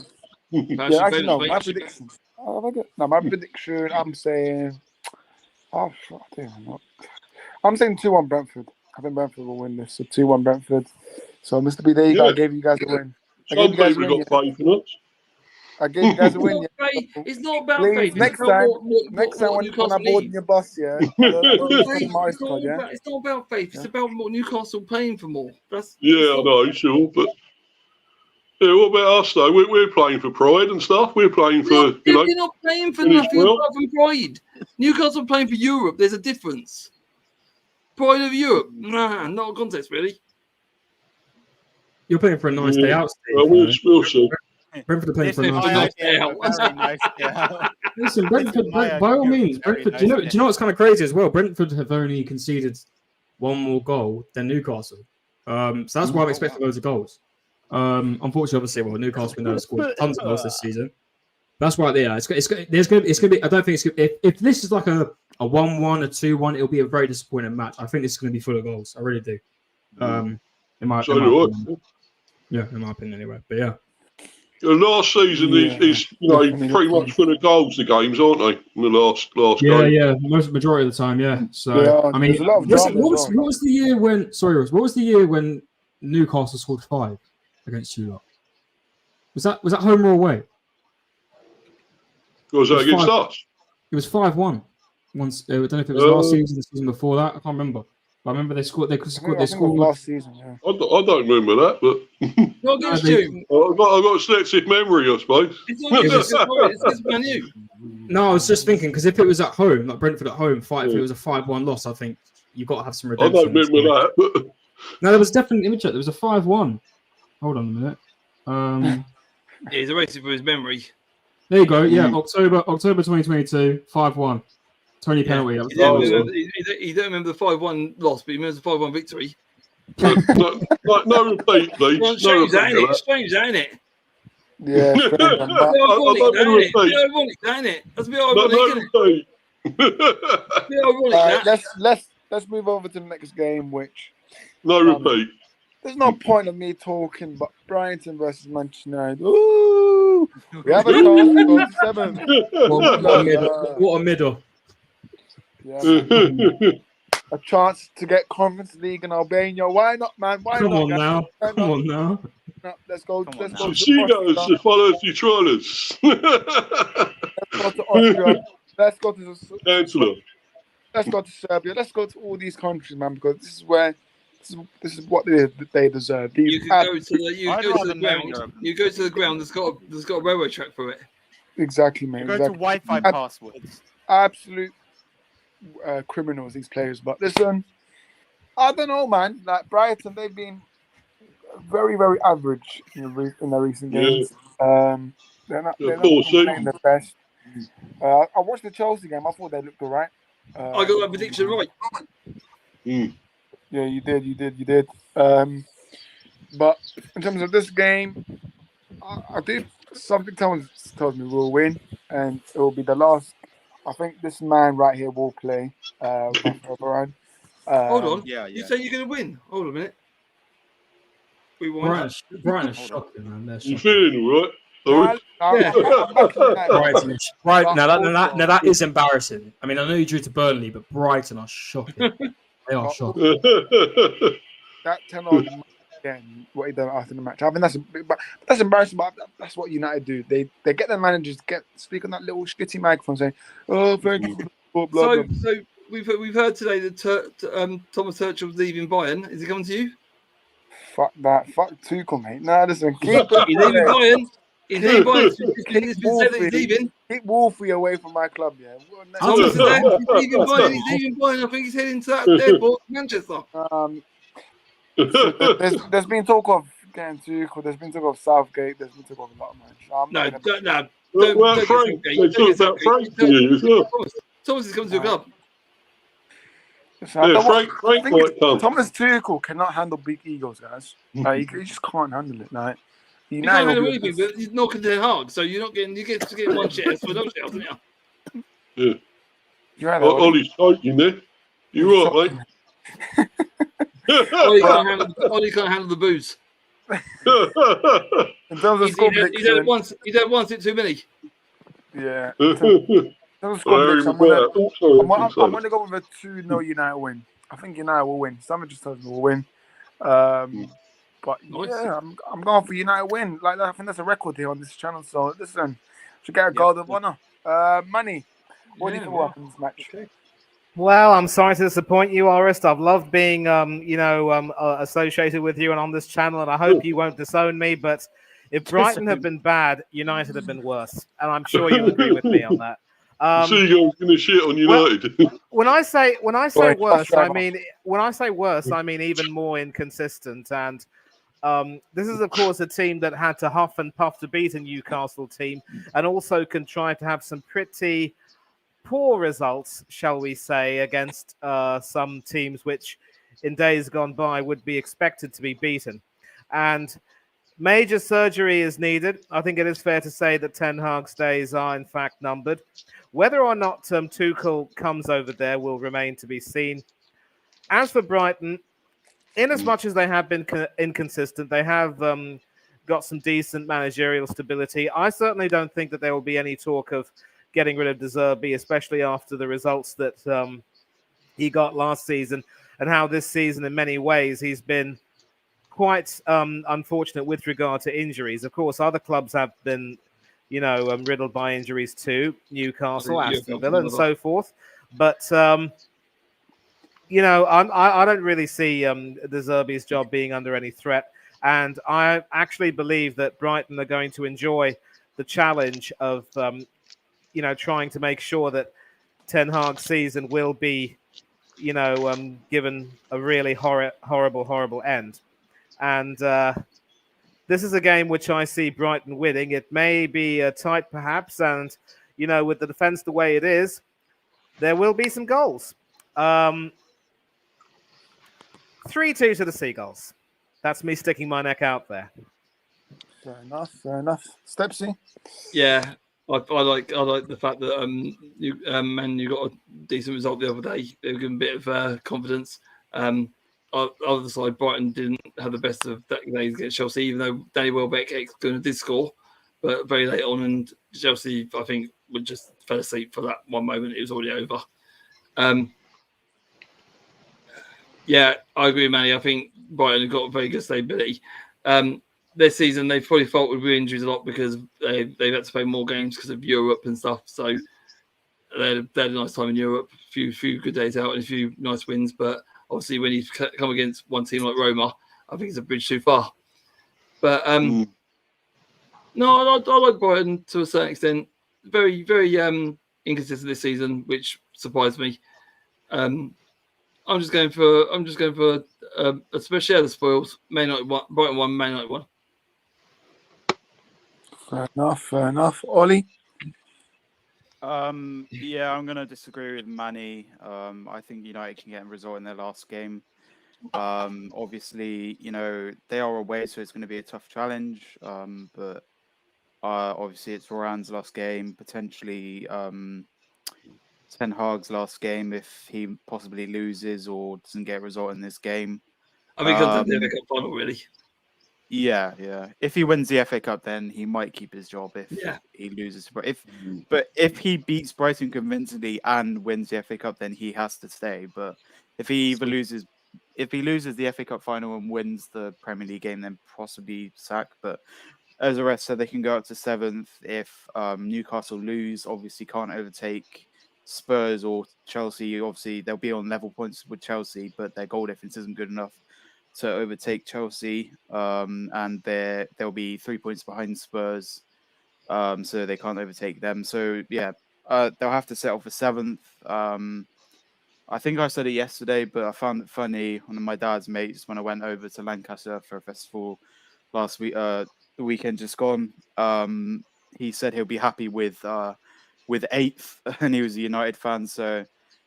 game. That's right. Yeah, actually, no, my prediction. My prediction, I'm saying... Oh, I don't know. I'm saying 2-1 Brentford. I think Brentford will win this. So 2-1 Brentford. So, Mr. B, there you go. I gave you guys a win. Some people got faith in us. I gave you guys a win. It's not about Please, faith. next time when I'm boarding your bus, yeah. It's not about faith. It's about more Newcastle playing for more. I know, sure, but what about us though? We're playing for pride and stuff. We're playing for They're not playing for nothing apart from pride. Newcastle playing for Europe. There's a difference. Pride of Europe, not a contest really. You're playing for a nice day out, Steve. Well, we'll see. Brentford are playing for a nice day out. Listen, Brentford, by all means, Brentford. Do you know what's kind of crazy as well? Brentford have only conceded 1 more goal than Newcastle, so that's why I'm expecting loads of goals. Unfortunately, obviously, Newcastle have scored tons of goals this season. That's why, it's going to be. I don't think if this is like a 1-1, a 2-1, it'll be a very disappointing match. I think this is going to be full of goals. I really do. In my opinion. Yeah, in my opinion, anyway. But yeah. The last season is pretty much full of goals. The games, aren't they? In the last game. Yeah, majority of the time, yeah. So I mean, what was the year when? Sorry, Ross. What was the year when Newcastle scored 5 against you lot? Was that home or away? Was that against us? It was 5-1. Once I don't know if it was last season, the season before that. I can't remember. But I remember they scored. They scored last season. Yeah. I don't remember that, but not against you. I've got a selective memory, I suppose. It's Man U. No, I was just thinking because if it was at home, like Brentford at home, if it was a 5-1 loss, I think you've got to have some redemption. I don't remember that. But... No, there was definitely. Let me check. There was a 5-1. Hold on a minute. He's erasing for his memory. There you go. Yeah, October 2022, 5-1. 20 penalty. He don't remember the 5-1 loss, but he remembers the 5-1 victory. No repeat, please. Strange, ain't it? Yeah, ironic, ain't it? That's a bit ironic, isn't it? Let's move over to the next game, which no repeat. There's no point of me talking, but Brighton versus Manchester United. Ooh, we have a chance to go to 7. What a middle. Yeah, a chance to get Conference League in Albania. Why not, man? Come on now. No, let's go. Let's go. She goes to follow the trollers. Let's go to Austria. Let's go to Serbia. Let's go to all these countries, man, because this is where. This is what they deserve. You go to the ground. You go to the ground. There's got a railway track through it. Exactly, man. Go to Wi-Fi passwords. Absolute criminals, these players. But listen, I don't know, man. Like Brighton, they've been very, very average in their recent games. They're not playing their best. I watched the Chelsea game. I thought they looked all right. I got that prediction right. Yeah, you did. But in terms of this game, I think something tells me we'll win, and it will be the last. I think this man right here will play. Hold on. Yeah. You say you're going to win? Hold on a minute. Brighton are shocking, man. You feeling all right? Yeah. Right now that is embarrassing. I mean, I know you drew to Burnley, but Brighton are shocking. They are shocking. That 10 on again, what he done after the match. I think that's embarrassing, but that's what United do. They get their managers to speak on that little shitty microphone saying, "Oh, thank you for blah, blah, blah." So we've heard today that Thomas Tuchel's leaving Bayern. Is he coming to you? Fuck that. Fuck Tuchel, mate. No, listen. Keep He's leaving Bayern. He's leaving Bayern. It's been said that he's leaving. Keep Wolfie away from my club, yeah. Thomas is there. He's leaving Bayern. He's leaving Bayern. I think he's heading to that airport, Manchester. So there's been talk of getting Tuchel. There's been talk of Southgate. There's been talk of a lot of matches. Don't Frank. They talk about Frank to you as well. Thomas is coming to a club. Frank might come. Thomas Tuchel cannot handle big egos, guys. He just can't handle it. Like, you can't handle anything, but he's not going to hard, so you're not getting. You get to get one shit for those shit, don't you? Yeah. Ollie's shaking there. You right, mate? Ollie can't handle the booze. In terms of score prediction, he's had once it too many. Yeah. In terms of score prediction, I'm going to go with a 2-0 United win. I think United will win. Someone just tells me we'll win. But yeah, I'm going for United win. Like, I think that's a record here on this channel. So listen, should get a guard of honor. Manny, what do you think will happen in this match? Okay. Well, I'm sorry to disappoint you, Orest. I've loved being, associated with you and on this channel, and I hope you won't disown me. But if Brighton have been bad, United have been worse, and I'm sure you agree with me on that. So you're going to shit on United. When I say worse, I mean even more inconsistent. And this is, of course, a team that had to huff and puff to beat a Newcastle team, and also contrived to have some pretty poor results, shall we say, against some teams which in days gone by would be expected to be beaten. And major surgery is needed. I think it is fair to say that Ten Hag's days are in fact numbered. Whether or not Tuchel comes over there will remain to be seen. As for Brighton, in as much as they have been inconsistent, they have got some decent managerial stability. I certainly don't think that there will be any talk of getting rid of De Zerbi, especially after the results that he got last season, and how this season, in many ways, he's been quite unfortunate with regard to injuries. Of course, other clubs have been, riddled by injuries too, Newcastle, Aston Villa, and so forth. But I don't really see De Zerbi's job being under any threat, and I actually believe that Brighton are going to enjoy the challenge of trying to make sure that Ten Hag's season will be, given a really horrible end. And this is a game which I see Brighton winning. It may be tight, perhaps, and, with the defence the way it is, there will be some goals. 3-2 to the Seagulls. That's me sticking my neck out there. Fair enough. Stepsy? Yeah. I like the fact that you got a decent result the other day. They were given a bit of confidence. Other side, Brighton didn't have the best of days against Chelsea, even though Danny Welbeck did score, but very late on, and Chelsea, I think, would just fell asleep for that one moment. It was already over. Yeah, I agree with Manny. I think Brighton have got very good stability. This season, they've probably fought with injuries a lot because they've had to play more games because of Europe and stuff. So they had a nice time in Europe, a few good days out and a few nice wins. But obviously, when you come against one team like Roma, I think it's a bridge too far. But no, I like Brighton to a certain extent. Very, very inconsistent this season, which surprised me. I'm just going for a share of the spoils. Brighton won, Man United won. Fair enough. Ollie? Yeah, I'm going to disagree with Manny. I think United can get a result in their last game. Obviously, they are away, so it's going to be a tough challenge. But obviously, it's Varane's last game, potentially Ten Hag's last game if he possibly loses or doesn't get a result in this game. I think it's the final, really. Yeah. If he wins the FA Cup, then he might keep his job. If he loses, but if he beats Brighton convincingly and wins the FA Cup, then he has to stay. But if he loses the FA Cup final and wins the Premier League game, then possibly sack. But as the rest said, they can go up to 7th. If Newcastle lose, obviously can't overtake Spurs or Chelsea. Obviously, they'll be on level points with Chelsea, but their goal difference isn't good enough to overtake Chelsea. And they'll be 3 points behind Spurs, so they can't overtake them. So yeah, they'll have to settle for 7th. I think I said it yesterday, but I found it funny. One of my dad's mates, when I went over to Lancaster for a festival last week, the weekend just gone, he said he'll be happy with 8th, and he was a United fan, so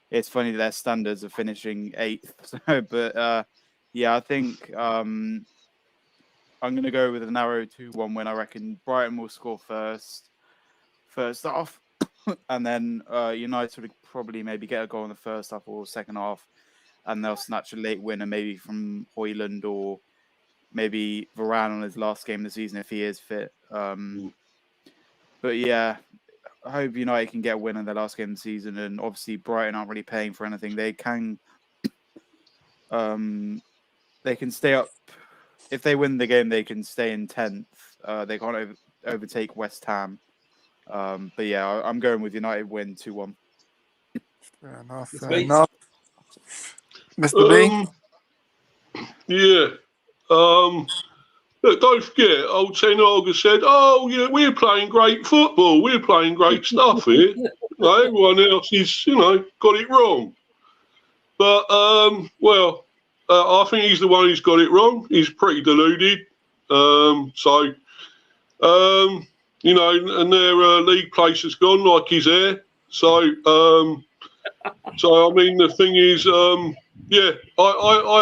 it's funny their standards are finishing 8th. So, but yeah, I think I'm going to go with a narrow 2-1 win. I reckon Brighton will score first half, and then United would probably maybe get a goal in the first half or second half, and they'll snatch a late winner maybe from Højlund or maybe Varane on his last game of the season if he is fit. But yeah, I hope United can get a win in their last game of the season, and obviously Brighton aren't really paying for anything. They can stay up. If they win the game, they can stay in 10th. They can't overtake West Ham. But yeah, I'm going with United win 2-1. Fair enough. Mr. B? Yeah. Look, don't forget, old Ten Hag said, "Oh, yeah, we're playing great football. We're playing great stuff here." Everyone else is, got it wrong. But, I think he's the one who's got it wrong. He's pretty deluded. And their league place has gone like his hair. So I mean, the thing is, I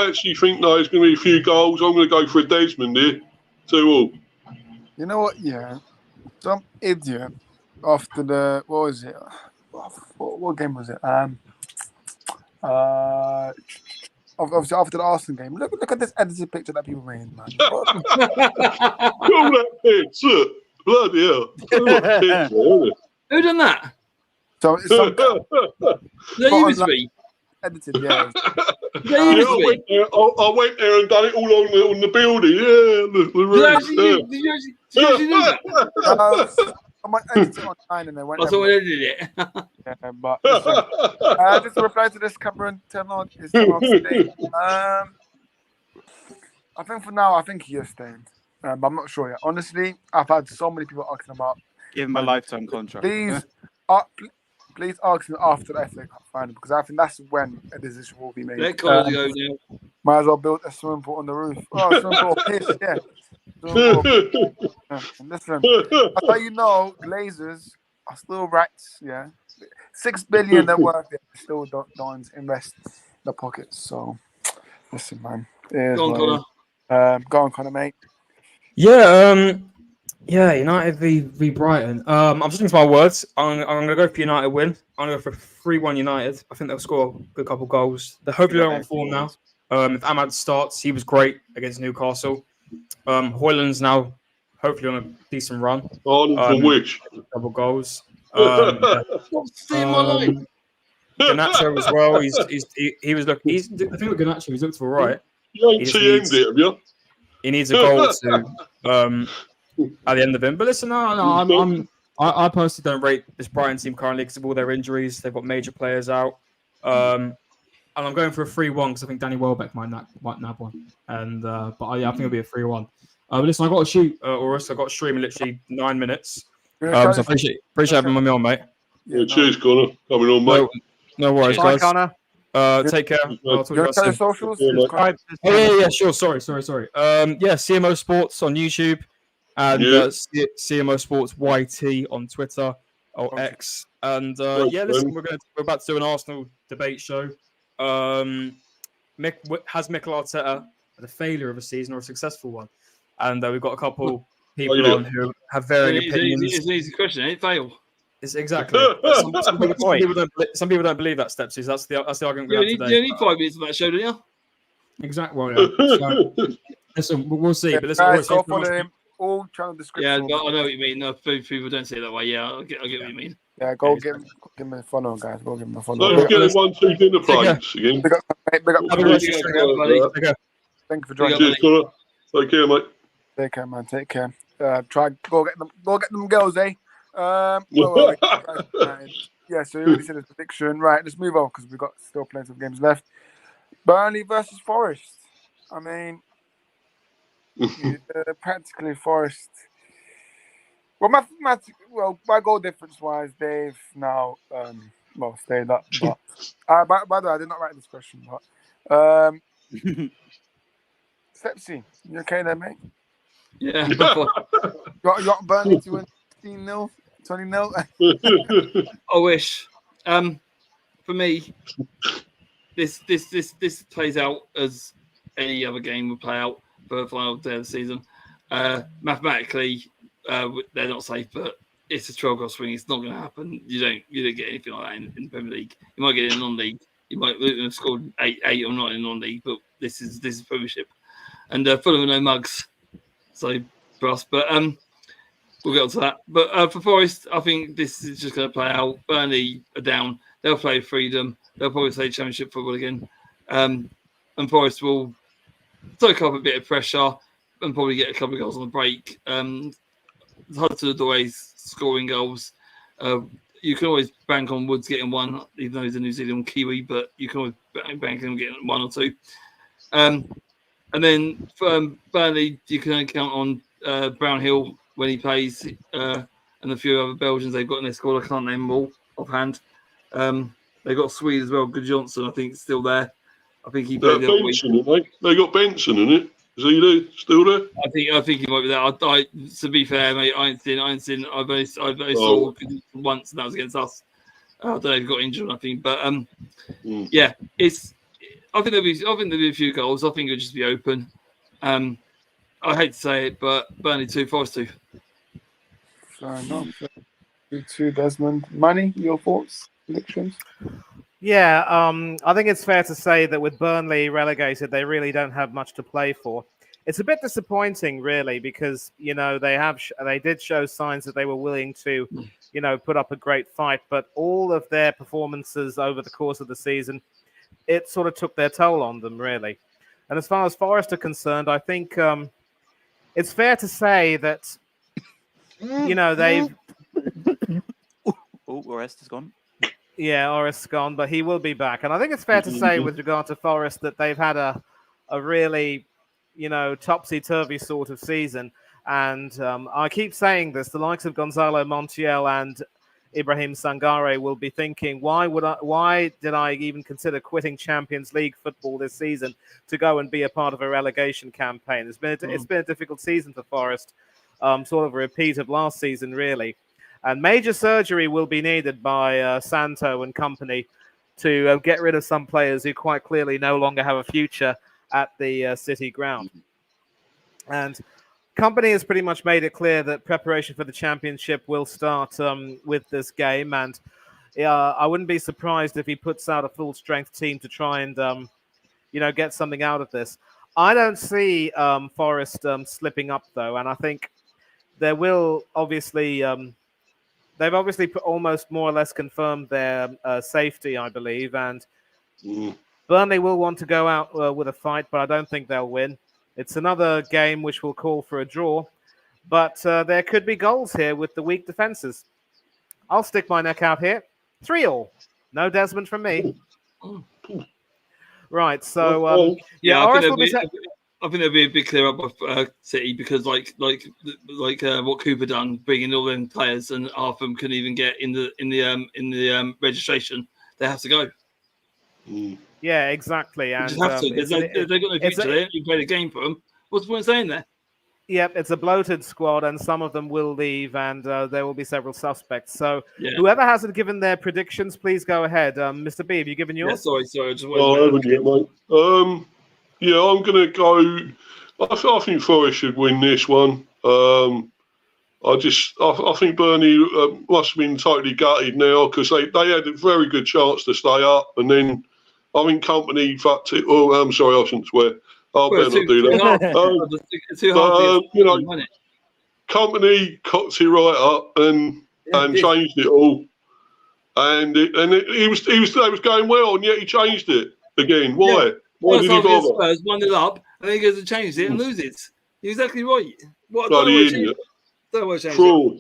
actually think there's going to be a few goals. I'm going to go for a Desmond here. 2-2. You know what? Yeah, some idiot after the what was it? What game was it? Obviously after the Arsenal game. Look at this edited picture that people made, man. Call that picture. Bloody hell. Who done that? So it's some you was me. edited, yeah. I went there and done it all on the building. Yeah, the roof. Did you actually do that? I might edit it online and then went. I thought I edited it. Yeah, but just to reply to this, Cameron Ten Hag is staying. I think for now, I think he is staying. But I'm not sure yet. Honestly, I've had so many people asking about. Give him a lifetime contract. Please ask me after the FA Cup final, because I think that's when a decision will be made. Let go now. Might as well build a swimming pool on the roof. Oh, swimming pool, piss, yeah. Listen, I thought Glazers are still rats, yeah. 6 billion they're worth, they still don't invest in the pockets. So, listen, man. Go on, Connor. Go on, Connor, mate. Yeah, United v Brighton. I'm sticking to my words. I'm going to go for United win. I'm going to go for 3-1 United. I think they'll score a good couple goals. They're hopefully on form now. If Ahmad starts, he was great against Newcastle. Højlund's now hopefully on a decent run. For which? Double goals. Garnacho as well. He was looking. I think with Garnacho, he's looked all right. You ain't TM'd it, have you? He needs a goal to at the end of him. But listen, I personally don't rate this Brighton team currently because of all their injuries. They've got major players out. And I'm going for a 3-1 because I think Danny Welbeck might nab one. And I think it'll be a 3-1. But listen, I got to shoot, or else I got to stream in literally 9 minutes. So I appreciate having me on, mate. Yeah, cheers, Connor. Coming on, mate. No worries, Bye, guys. Connor. Take care. I'll talk to you soon. Socials? Yeah, sure. Sorry. CMO Sports on YouTube and CMO Sports YT on Twitter or X. And listen, we're about to do an Arsenal debate show. Has Mikel Arteta had a failure of a season or a successful one? And we've got a couple people on who have varying opinions. It's an easy question. It failed. It's exactly. Some people don't believe that, Stepsies. That's the argument we have today. You need 5 minutes of that show, don't you? Exactly. Well, yeah. Listen, we'll see. But listen, guys, go follow him. All channel description. Yeah, I know what you mean. No, people don't say it that way. Yeah, I get what you mean. Yeah, go give him a follow, guys. Go give him a follow. So let's get him 1-2 dinner plates again. Big up, Have a great day, buddy. Thank you for joining. Cheers, Connor. Take care, mate. Take care, man. Take care. Try go get them girls, eh? Yeah, so you already said the prediction. Right, let's move on because we've got still plenty of games left. Burnley versus Forest. I mean, practically Forest. Well, by goal difference wise, they've now stayed up. But by the way, I did not write this question. But Stepsy, you okay there, mate? Yeah. You got Burnley to win 15-0, 20-0. I wish. For me, this plays out as any other game would play out for the final day of the season. Mathematically, they're not safe, but it's a 12-goal swing. It's not going to happen. You don't get anything like that in the Premier League. You might get it in non-league. You might have scored 8 or 9 in non-league, but this is Premiership. And Fulham are no mugs, so for us. But we'll get on to that. But for Forest, I think this is just going to play out. Burnley are down. They'll play freedom. They'll probably play Championship football again. And Forest will soak up a bit of pressure and probably get a couple of goals on the break. Hudson are always scoring goals. You can always bank on Woods getting one, even though he's a New Zealand Kiwi, but you can always bank on him getting 1 or 2. And then for Burnley, you can only count on Brownhill when he plays, and a few other Belgians they've got in their squad. I can't name them all offhand. They've got Swede as well. Good Johnson, I think, is still there. I think he played the other week. They got Benson in it. Is he there? Still there? I think he might be there. To be fair, mate, I ain't seen. I've only saw once, and that was against us. I don't know if he got injured or nothing, but yeah, it's. I think there'll be a few goals. I think it'll just be open. I hate to say it, but Burnley 2, Forest 2. Fair enough. 2, Desmond. Manny, your thoughts, predictions? Yeah, I think it's fair to say that with Burnley relegated, they really don't have much to play for. It's a bit disappointing, really, because they did show signs that they were willing to, put up a great fight, but all of their performances over the course of the season, it sort of took their toll on them, really. And as far as Forest are concerned, I think it's fair to say that, they've. Oh, Orest is gone. Yeah, Orest's gone, but he will be back. And I think it's fair to say with regard to Forest that they've had a really, topsy-turvy sort of season. And I keep saying this, the likes of Gonzalo Montiel and Ibrahim Sangare will be thinking, why did I even consider quitting Champions League football this season to go and be a part of a relegation campaign? It's been a difficult season for Forest, sort of a repeat of last season, really. And major surgery will be needed by Santo and company to get rid of some players who quite clearly no longer have a future at the City ground. And company has pretty much made it clear that preparation for the Championship will start with this game. And I wouldn't be surprised if he puts out a full-strength team to try and, get something out of this. I don't see Forest slipping up, though. And I think there will obviously... They've obviously almost more or less confirmed their safety, I believe, and Burnley will want to go out with a fight, but I don't think they'll win. It's another game which will call for a draw, but there could be goals here with the weak defences. I'll stick my neck out here. 3-3. No Desmond from me. Right, so I think there'll be a big clear up of City because, like what Cooper done, bringing all them players, and half of them couldn't even get in the registration. They have to go. Yeah, exactly. And they have to. They've got no future. You play the game for them. What's the point of saying there? Yep, it's a bloated squad, and some of them will leave, and there will be several suspects. So, whoever hasn't given their predictions, please go ahead. Mr. B, have you given yours? Yeah, sorry. I haven't yet, mate. Yeah, I'm going to go. I think Forest should win this one. I think Burnley must have been totally gutted now because they had a very good chance to stay up, and then I think company fucked it. Oh, I'm sorry, I shouldn't swear. better not do that. Company cocked it right up and changed it all. And he was going well, and yet he changed it again. Why? Yeah. Why did he bother? Spurs 1-0 up, and then he goes to change it and lose it. You're exactly right. What bloody idiot! Fraud.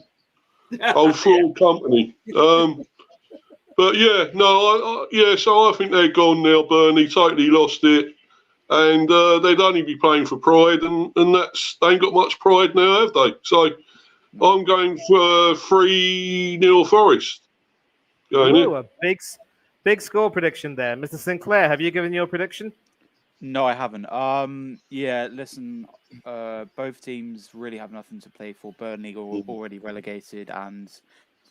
Old fraud company. But yeah, no, so I think they're gone now. Burnley totally lost it, and they'd only be playing for pride, and they ain't got much pride now, have they? So I'm going for 3-0 Forest. Ooh, a big score prediction there, Mr. Sinclair. Have you given your prediction? No, I haven't. Yeah, listen, both teams really have nothing to play for. Burnley are already relegated, and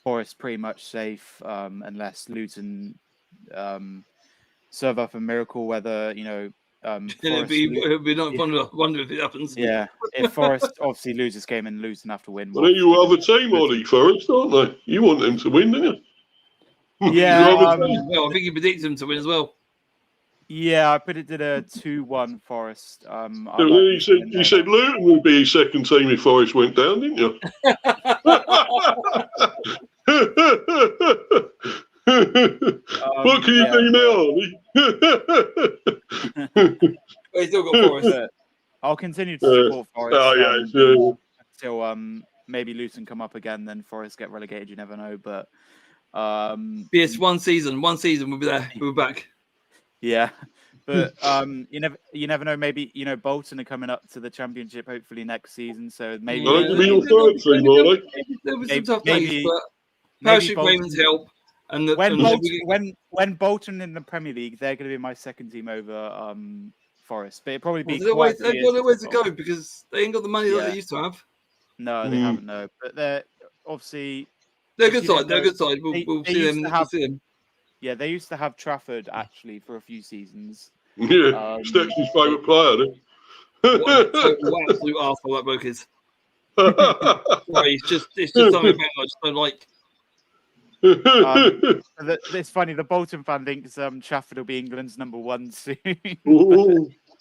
Forest pretty much safe, unless Luton serve up a miracle. Whether it'd be not wonder if it happens. Yeah, if Forest obviously lose this game and Luton have to win. Well, you have a team, Ollie, Forest, aren't they? You want them to win, don't you? Yeah, well, I think you predicted them to win as well. Yeah, I predicted a 2-1 Forest. You said Luton would be his second team if Forest went down, didn't you? What can you do now, Ollie? He's still got Forest. I'll continue to support Forest until maybe Luton come up again, then Forest get relegated. You never know, but yes, one season we'll be there. We'll be back. Yeah, but you never know. Maybe Bolton are coming up to the Championship hopefully next season, so maybe there'll be your third team, Ollie. There'll be some tough days, but Parachute Raymond's help. And when Bolton in the Premier League, they're going to be my second team over Forest, but it'll probably be. They've got nowhere to go because they ain't got the money that they used to have. No, they haven't. No, but they're obviously they're a good side. They're a good side. We'll see them. Yeah, they used to have Trafford actually for a few seasons. Yeah, Stephen's favourite player. What absolute arsehole that bloke is. Sorry, it's just something about I just don't like. It's funny. The Bolton fan thinks Trafford will be England's number 1 soon.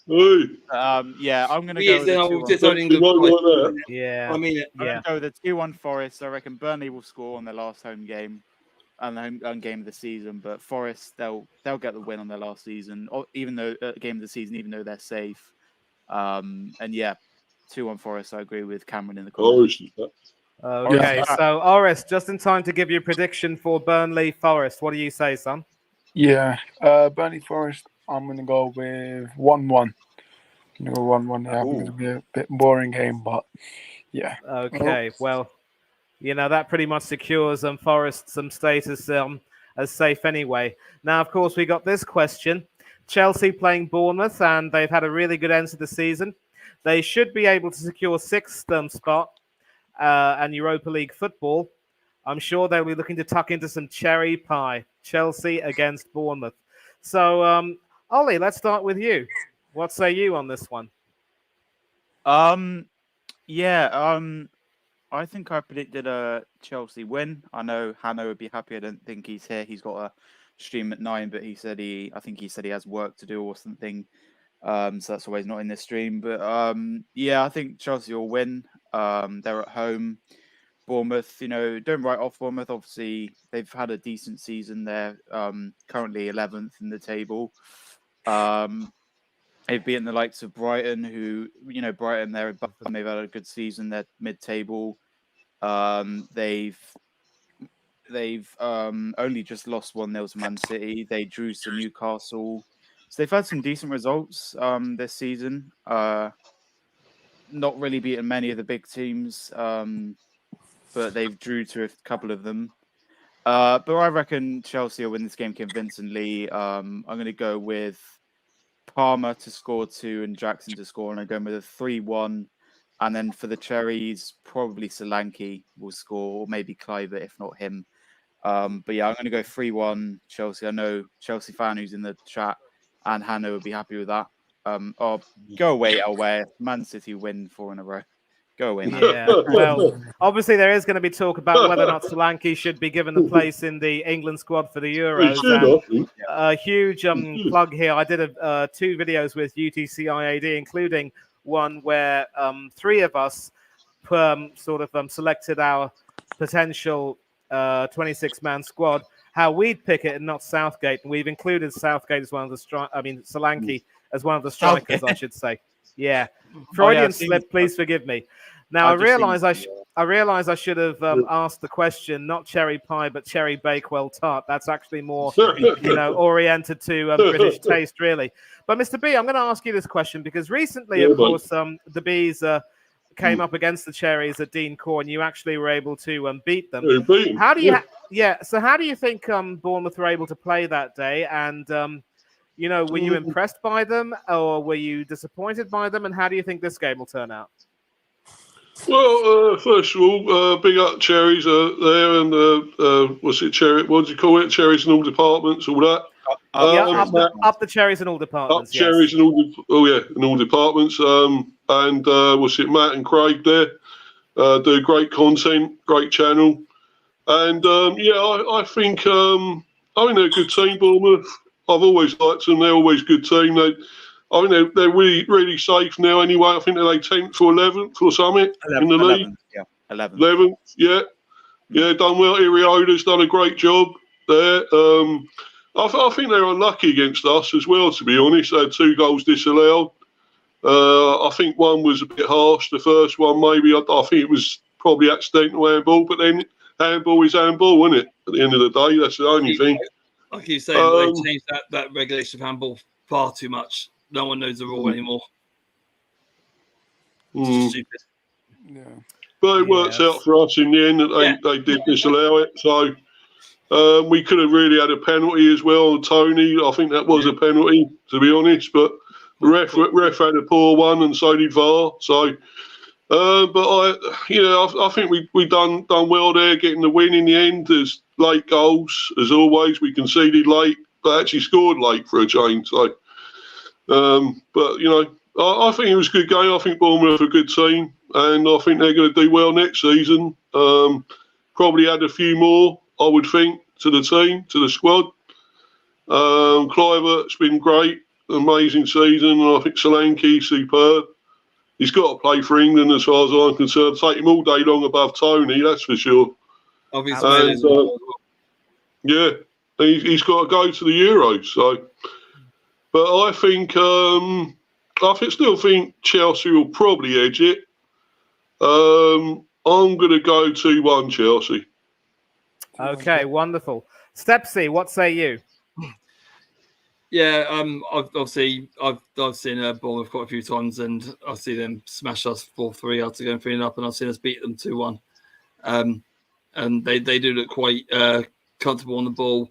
Yeah, I'm going to go with Yeah, I mean it. I'm going to go with the 2-1 Forest. I reckon Burnley will score on their last home game and the home game of the season. But Forest, they'll get the win on their last season, or even though game of the season, even though they're safe. And yeah, 2-1 Forest. I agree with Cameron in the comments. Okay, so Oris, just in time to give you a prediction for Burnley Forest. What do you say, son? Yeah, Burnley Forest. I'm gonna go with 1-1. I'm gonna go 1-1. Yeah, it's gonna be a bit boring game, but yeah. Okay, well, that pretty much secures Forest some status as safe anyway. Now, of course, we got this question: Chelsea playing Bournemouth, and they've had a really good end to the season. They should be able to secure 6th spot and Europa League football. I'm sure they'll be looking to tuck into some cherry pie. Chelsea against Bournemouth. So, Ollie, let's start with you. What say you on this one? I think I predicted a Chelsea win. I know Hanno would be happy. I don't think he's here. He's got a stream at 9, but I think he said he has work to do or something. So that's why he's not in this stream. But I think Chelsea will win. They're at home. Bournemouth, don't write off Bournemouth. Obviously, they've had a decent season. They're currently 11th in the table. They've beaten the likes of Brighton, who, Brighton, they've had a good season. They're mid-table. They've only just lost 1-0 to Man City. They drew to Newcastle. So they've had some decent results this season. Not really beaten many of the big teams, but they've drew to a couple of them. But I reckon Chelsea will win this game convincingly. I'm going to go with Palmer to score 2 and Jackson to score, and I'm going with a 3-1. And then for the Cherries, probably Solanke will score, or maybe Kluivert, if not him. But yeah, I'm going to go 3-1 Chelsea. I know Chelsea fan who's in the chat and Hannah would be happy with that. Or go away, Man City win 4 in a row. Go away, man. Yeah. Well, obviously there is going to be talk about whether or not Solanke should be given a place in the England squad for the Euros. And a huge plug here. I did 2 videos with UTC-IAD, including one where 3 of us selected our potential 26-man squad, how we'd pick it and not Southgate. And we've included Southgate as one of the Solanke as one of the strikers, I should say. Yeah. Freudian slip, please forgive me. Now, I realize I should have asked the question, not cherry pie, but cherry bakewell tart. That's actually more, oriented to British taste, really. But Mr. B, I'm going to ask you this question because recently, of course, the Bees came up against the Cherries at Dean Court, and you actually were able to beat them. How do you? So how do you think Bournemouth were able to play that day? And were you impressed by them, or were you disappointed by them? And how do you think this game will turn out? Well, first of all, big up Cherries there, and what's it, Cherry? What do you call it? Cherries in all departments, all that. Up the Cherries in all departments. Yes. Cherries in all departments. And what's it? Matt and Craig there do great content, great channel, and I think they're a good team, Bournemouth. I've always liked them. They're always a good team. I think they're really, really safe now anyway. I think they're like 10th or 11th or something in the league. 11th, yeah. Yeah, done well. Iriota's done a great job there. I think they're unlucky against us as well, to be honest. They had 2 goals disallowed. I think one was a bit harsh. The first one, maybe, I think it was probably accidental handball, but then handball is handball, isn't it? At the end of the day, that's the only thing. Like you say, they changed that regulation of handball far too much. No one knows the rule anymore. Stupid. Yeah. But it works out for us in the end that they did disallow it. So we could have really had a penalty as well on Tony. I think that was a penalty, to be honest. But the ref had a poor one, and so did VAR. So, but I think we done well there, getting the win in the end. There's late goals as always. We conceded late, but actually scored late for a change. So. But I think it was a good game. I think Bournemouth are a good team, and I think they're going to do well next season. Probably add a few more, I would think, to the team, to the squad. Kluivert's been great, amazing season, and I think Solanke superb. He's got to play for England as far as I'm concerned. Take him all day long above Tony, that's for sure. Obviously, he's got to go to the Euros. So. But I think still think Chelsea will probably edge it. I'm going to go 2-1 Chelsea. Okay, wonderful. Stepsy, what say you? Yeah, I've seen Bournemouth quite a few times, and I see them smash us 4-3 after going 3-up, and I've seen us beat them 2-1. And they do look quite comfortable on the ball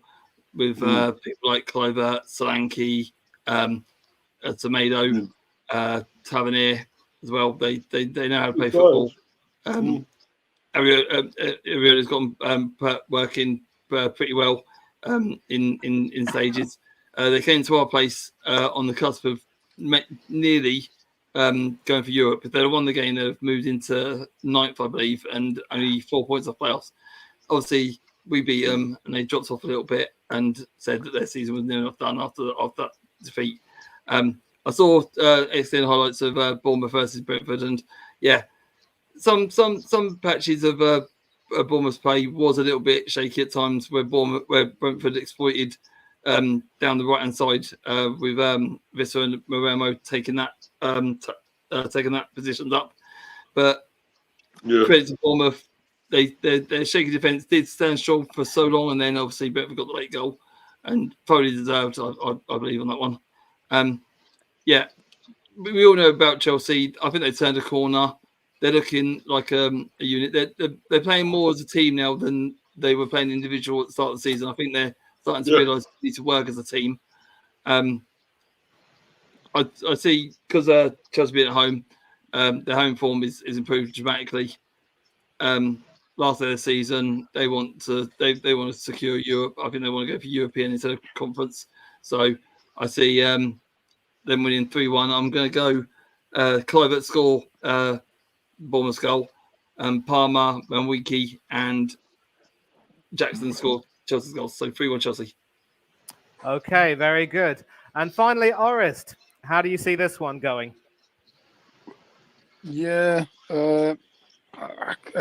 with people like Kluivert, Solanke. Tomato, Tavernier as well. They know how to play football. Ariota's got working pretty well in stages. They came to our place on the cusp of nearly going for Europe. If they'd have won the game, they'd have moved into 9th, I believe, and only 4 points off playoffs. Obviously, we beat them, and they dropped off a little bit and said that their season was near enough done after that defeat. I saw excellent highlights of Bournemouth versus Brentford, and some patches of Bournemouth's play was a little bit shaky at times, where Brentford exploited down the right hand side with Visser and Moremo taking that positions up. But credit to Bournemouth, their shaky defence did stand strong for so long, and then obviously Brentford got the late goal, and probably deserved, I believe, on that one. We all know about Chelsea. I think they turned a corner. They're looking like a unit. They're playing more as a team now than they were playing individual at the start of the season. I think they're starting to realise they need to work as a team. I see, because Chelsea being at home, their home form is improved dramatically. Last day of the season, they want to secure Europe. I think they want to go for European instead of conference. So I see them winning 3-1. I'm going to go Kluivert score Bournemouth goal. Palmer, Manwiki, and Jackson scored Chelsea's goals. So 3-1 Chelsea. Okay, very good. And finally, Orist, how do you see this one going? Yeah, I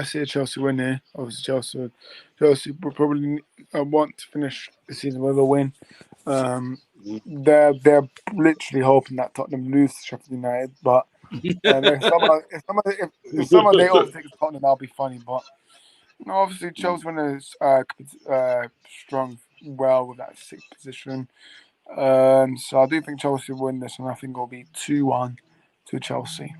see a Chelsea win here. Obviously, Chelsea will probably want to finish the season with a win. They're literally hoping that Tottenham lose to Sheffield United, but if someone they overtake Tottenham, that'll be funny. But obviously, Chelsea winners strong well with that 6th position. So I do think Chelsea will win this, and I think it'll be 2-1 to Chelsea.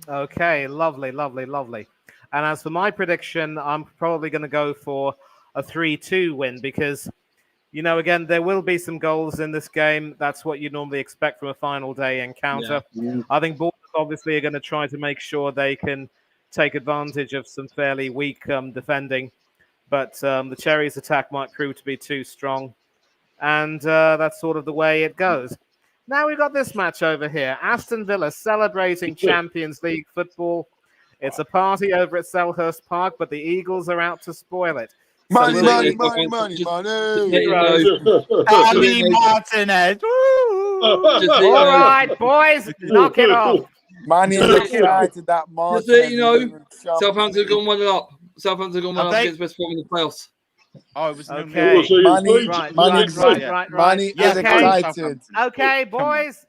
Okay, lovely. And as for my prediction, I'm probably going to go for a 3-2 win because, again, there will be some goals in this game. That's what you normally expect from a final day encounter. Yeah. I think Bournemouth obviously are going to try to make sure they can take advantage of some fairly weak defending, but the Cherries' attack might prove to be too strong, and that's sort of the way it goes. Now we've got this match over here. Aston Villa celebrating Champions League football. It's a party over at Selhurst Park, but the Eigles are out to spoil it. Money. Andy Martinez. All right, boys, knock it off. Man is excited that Martinez. Southampton have gone 1-up. Southampton have gone 1-up against West Brom in the playoffs. Oh, it was okay. Money is excited. Okay, boys.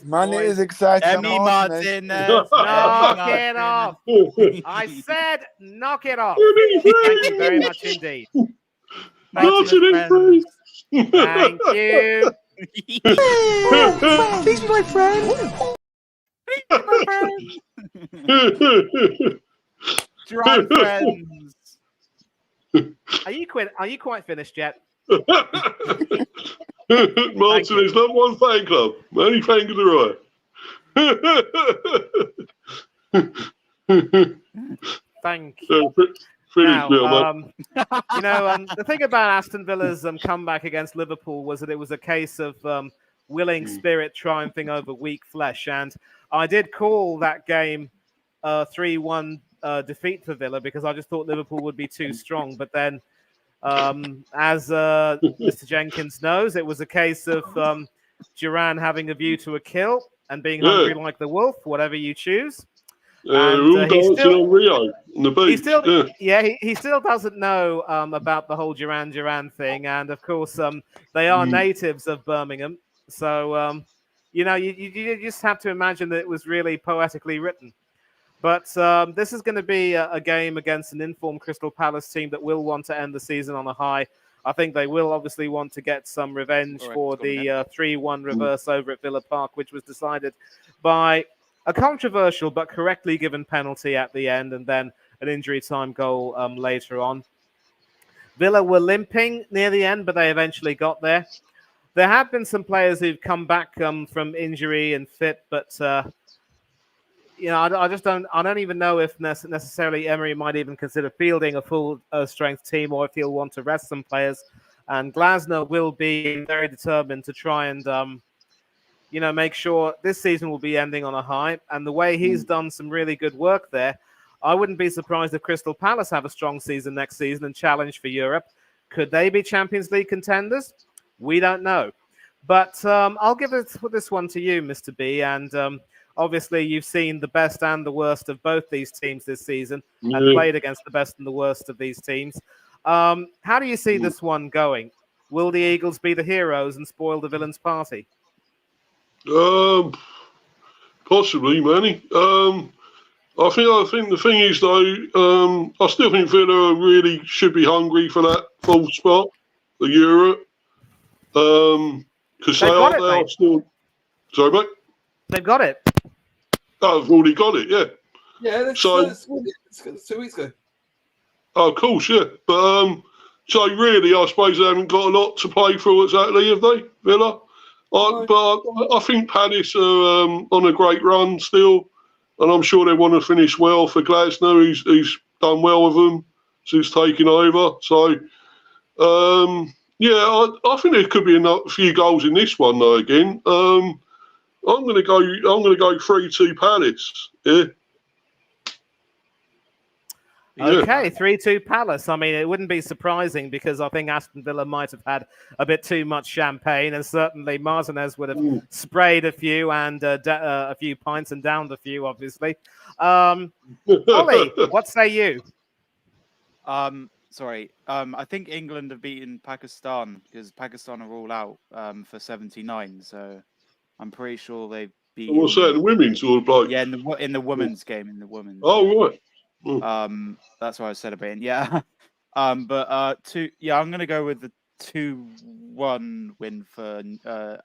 Money is excited. Andy Martinez. Knock it off. I said knock it off. Thank you very much indeed. Thank you. Please be my friend. Drunk friends. Are you quite finished yet? Martin is not one fan club. Only fan to the right. Thank you. Now, the thing about Aston Villa's comeback against Liverpool was that it was a case of willing spirit triumphing over weak flesh, and I did call that game 3-1 defeat for Villa because I just thought Liverpool would be too strong. But then, as Mr. Jenkins knows, it was a case of Duran having a view to a kill and being hungry like the wolf, whatever you choose. He still doesn't know about the whole Duran thing, and of course, they are natives of Birmingham, so you just have to imagine that it was really poetically written. But this is going to be a game against an informed Crystal Palace team that will want to end the season on a high. I think they will obviously want to get some revenge for the 3-1 reverse over at Villa Park, which was decided by a controversial but correctly given penalty at the end and then an injury time goal later on. Villa were limping near the end, but they eventually got there. There have been some players who've come back from injury and fit, but I don't even know if necessarily Emery might even consider fielding a full strength team or if he'll want to rest some players. And Glasner will be very determined to try and make sure this season will be ending on a high. And the way he's done some really good work there, I wouldn't be surprised if Crystal Palace have a strong season next season and challenge for Europe. Could they be Champions League contenders? We don't know. But I'll give this one to you, Mr. B. And obviously, you've seen the best and the worst of both these teams this season and played against the best and the worst of these teams. How do you see this one going? Will the Eagles be the heroes and spoil the villains' party? Possibly, Manny. I think the thing is, though, I still think Villa really should be hungry for that fourth spot, the Europe. Because they are still. Sorry, mate? They've got it. Oh, they've already got it, yeah. Yeah, that's 2 weeks ago. Oh, of course, yeah. But so really, I suppose they haven't got a lot to play for exactly, have they, Villa? But I think Palace are on a great run still, and I'm sure they want to finish well for Glasner, who's done well with them since taking over. So, I think there could be a few goals in this one though. Again, I'm going to go 3-2 Palace. Yeah, Okay, 3-2 Palace. I mean, it wouldn't be surprising because I think Aston Villa might have had a bit too much champagne, and certainly Martinez would have sprayed a few and a few pints and downed a few, obviously. Ollie, what say you? Sorry. I think England have beaten Pakistan because Pakistan are all out for 79. So I'm pretty sure they've beaten. What's that? The women's or like? Yeah, in the women's game, in the women's. Oh right. That's what I was celebrating. Yeah. I'm gonna go with the 2-1 win for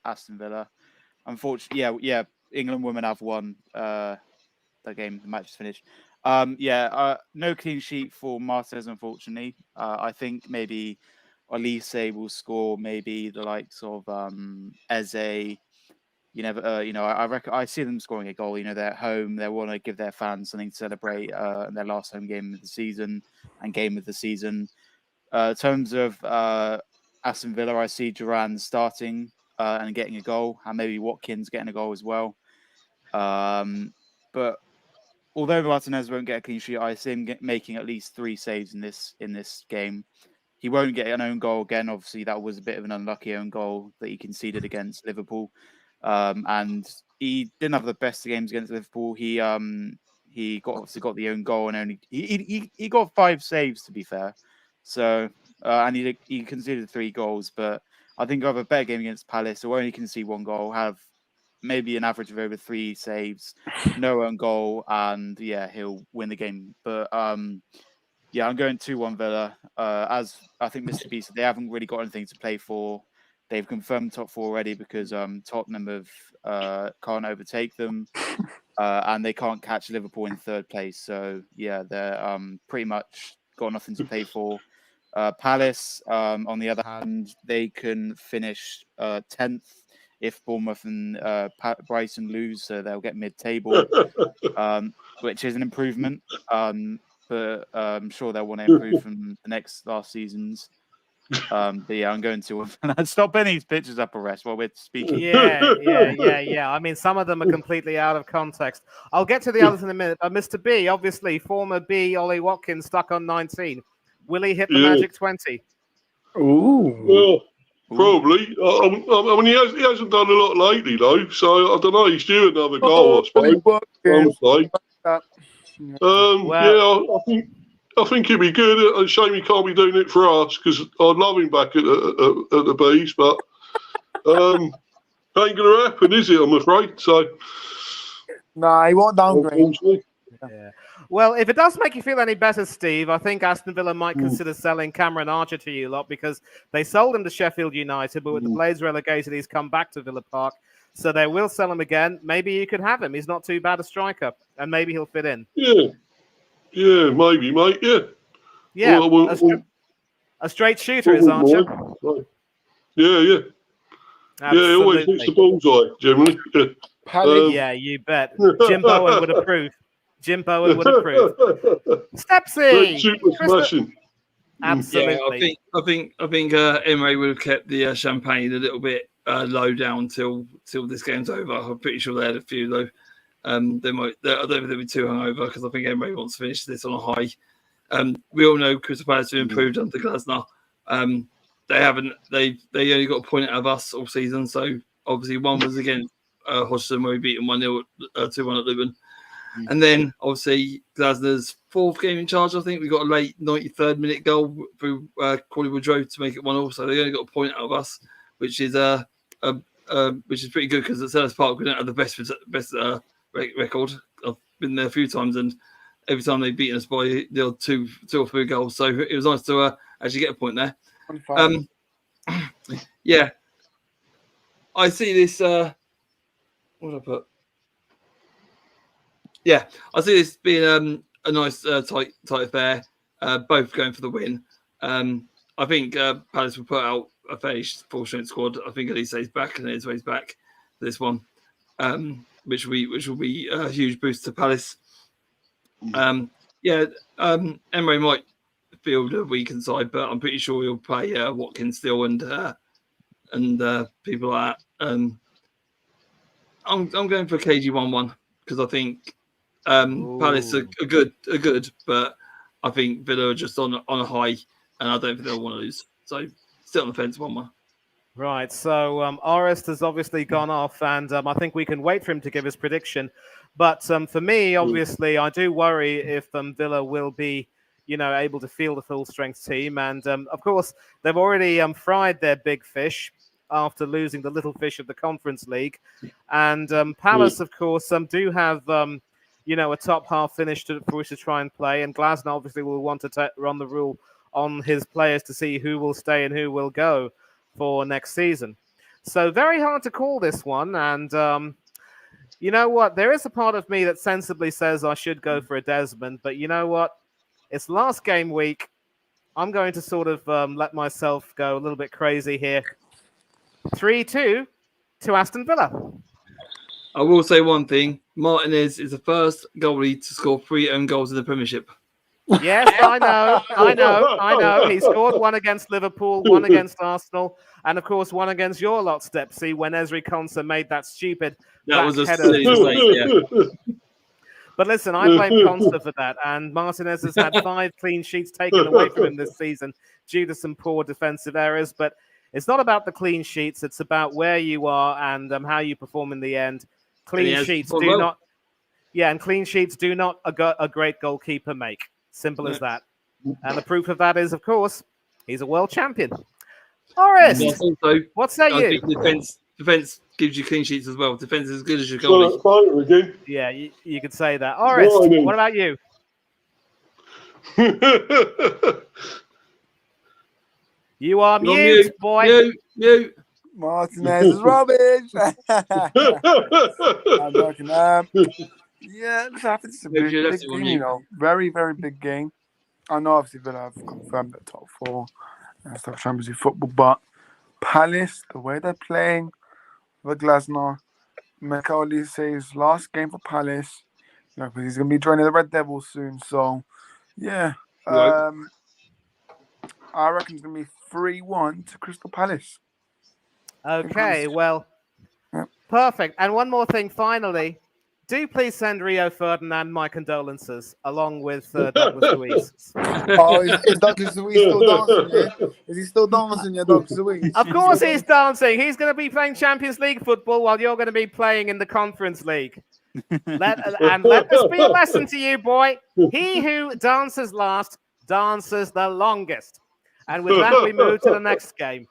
Aston Villa. Unfortunately, yeah. England women have won that game. The match is finished. No clean sheet for Martinez, unfortunately. I think maybe Elise will score, maybe the likes of Eze. You never, I see them scoring a goal. You know, they're at home. They want to give their fans something to celebrate in their last home game of the season and game of the season. In terms of Aston Villa, I see Duran starting and getting a goal, and maybe Watkins getting a goal as well. But although Martinez won't get a clean sheet, I see him making at least 3 saves in this game. He won't get an own goal again. Obviously, that was a bit of an unlucky own goal that he conceded against Liverpool. And he didn't have the best games against Liverpool. He got the own goal and only he got 5 saves, to be fair. So and he conceded 3 goals. But I think I have a better game against Palace. So only concede 1 goal, have maybe an average of over 3 saves, no own goal, and he'll win the game. But I'm going 2-1 Villa. As I think Mr. B said, they haven't really got anything to play for. They've confirmed top 4 already because Tottenham can't overtake them, and they can't catch Liverpool in 3rd place. So they're pretty much got nothing to play for. Palace, on the other hand, they can finish 10th if Bournemouth and Brighton lose, so they'll get mid-table, which is an improvement. But I'm sure they'll want to improve from the last seasons. I'm going to stop putting these pictures up, Arrest, while we're speaking. Yeah. I mean, some of them are completely out of context. I'll get to the others in a minute. Mr. B, obviously, former B, Ollie Watkins, stuck on 19. Will he hit the magic 20? Ooh. Well, probably. I mean, he hasn't done a lot lately, though. So I don't know. He's due another goal, I suppose. I think he'd be good. It's a shame he can't be doing it for us because I'd love him back at the Bees, but ain't going to happen, is it? I'm afraid. So, nah, he won't downgrade. Yeah. Well, if it does make you feel any better, Steve, I think Aston Villa might consider selling Cameron Archer to you lot because they sold him to Sheffield United, but with the Blades relegated, he's come back to Villa Park. So they will sell him again. Maybe you could have him. He's not too bad a striker, and maybe he'll fit in. Yeah, maybe, mate. Yeah. A straight shooter is Archer. Yeah. Absolutely. He always hits the bullseye, generally. Yeah, you bet. Jim Bowen would approve. Stepsy! Super smashing. Absolutely. Yeah, I think Emery would have kept the champagne a little bit low down till this game's over. I'm pretty sure they had a few though. I don't think they'll be too hungover because I think Emery wants to finish this on a high. We all know Crystal Palace have improved under Glasner. They only got a point out of us all season. So obviously one was against Hodgson where we beat them 1-0, 2-1 at Luton. And then obviously Glasner's 4th game in charge. I think we got a late 93rd minute goal through Crawley Woodrow to make it 1-0. So they only got a point out of us, which is pretty good because at Selhurst Park we don't have the best record. I've been there a few times, and every time they've beaten us by the odd 2 or 3 goals. So it was nice to actually get a point there. I see this. What did I put? Yeah, I see this being a nice tight affair. Both going for the win. I think Palace will put out a fairly full-strength squad. I think Elise's back and Edway's back for this one. Which will be a huge boost to Palace. Emery might field a weakened side, but I'm pretty sure he'll play Watkins still and people like that. I'm going for KG 1-1 because I think Palace are good, but I think Villa are just on a high, and I don't think they'll want to lose. So still on the fence, one more. Right, so Orest has obviously gone off, and I think we can wait for him to give his prediction. But for me, obviously, I do worry if Villa will be, able to field a full-strength team. And, of course, they've already fried their big fish after losing the little fish of the Conference League. And Palace, of course, do have, a top half finish for which to try and play. And Glasner obviously will want to run the rule on his players to see who will stay and who will go for next season. So very hard to call this one. And you know what? There is a part of me that sensibly says I should go for a Desmond. But you know what? It's last game week. I'm going to sort of let myself go a little bit crazy here. 3-2 to Aston Villa. I will say one thing. Martinez is the first goalie to score 3 own goals in the Premiership. Yes, I know. He scored one against Liverpool, one against Arsenal, and of course one against your lot, Stepsy, when Ezri Konsa made that stupid that was a header. silly mistake, yeah. But listen, I blame Konsa for that, and Martinez has had 5 clean sheets taken away from him this season due to some poor defensive errors. But it's not about the clean sheets; it's about where you are and how you perform in the end. Clean sheets do not, and clean sheets do not a great goalkeeper make. Simple as that. And the proof of that is, of course, he's a world champion. Orest, what say you? I think defense gives you clean sheets as well. Defense is as good as your goalie. Yeah, you could say that. Orest, what about you? You are mute, boy. Mute. Martinez is rubbish. I'm joking. Yeah, this is a big game, Very, very big game. I know obviously Villa have confirmed the top 4 and stuff, Champions League football, but Palace, the way they're playing with Glasner, McAuley says last game for Palace, because he's going to be joining the Red Devils soon. So, yeah, I reckon it's going to be 3-1 to Crystal Palace. Okay, well, perfect. And one more thing, finally. Do please send Rio Ferdinand my condolences, along with Douglas Luiz. Is Douglas Luiz still dancing, yeah? Is he still dancing, yeah, Douglas Luiz? Of course he's dancing. He's going to be playing Champions League football while you're going to be playing in the Conference League. Let this be a lesson to you, boy. He who dances last dances the longest. And with that, we move to the next game.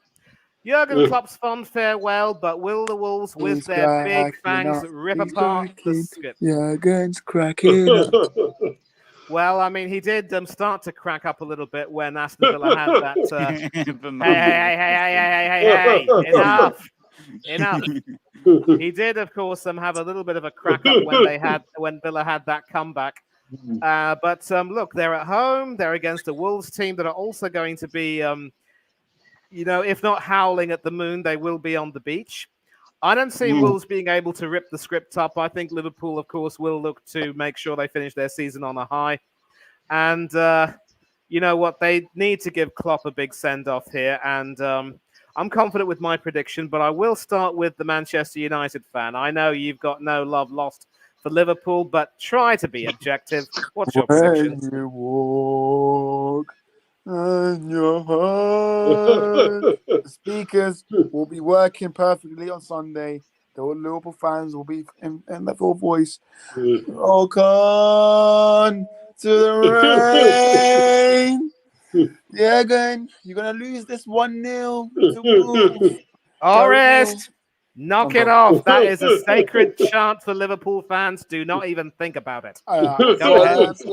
Jurgen Klopp's fond farewell, but will the Wolves with their big fangs rip apart the script? Jurgen's cracking up. Well, I mean, he did start to crack up a little bit when Aston Villa had that. Hey, enough. He did, of course, have a little bit of a crack up when Villa had that comeback. But look, they're at home. They're against a Wolves team that are also going to be. If not howling at the moon, they will be on the beach. I don't see Wolves being able to rip the script up. I think Liverpool, of course, will look to make sure they finish their season on a high. And you know what? They need to give Klopp a big send-off here. And I'm confident with my prediction, but I will start with the Manchester United fan. I know you've got no love lost for Liverpool, but try to be objective. What's your prediction? When you walk and your heart. The speakers will be working perfectly on Sunday. The Liverpool fans will be in their full voice. Rock on to the rain. You're going to lose this 1-0 to Wolves. Orest, knock it off. That is a sacred chant for Liverpool fans. Do not even think about it. Jurgen's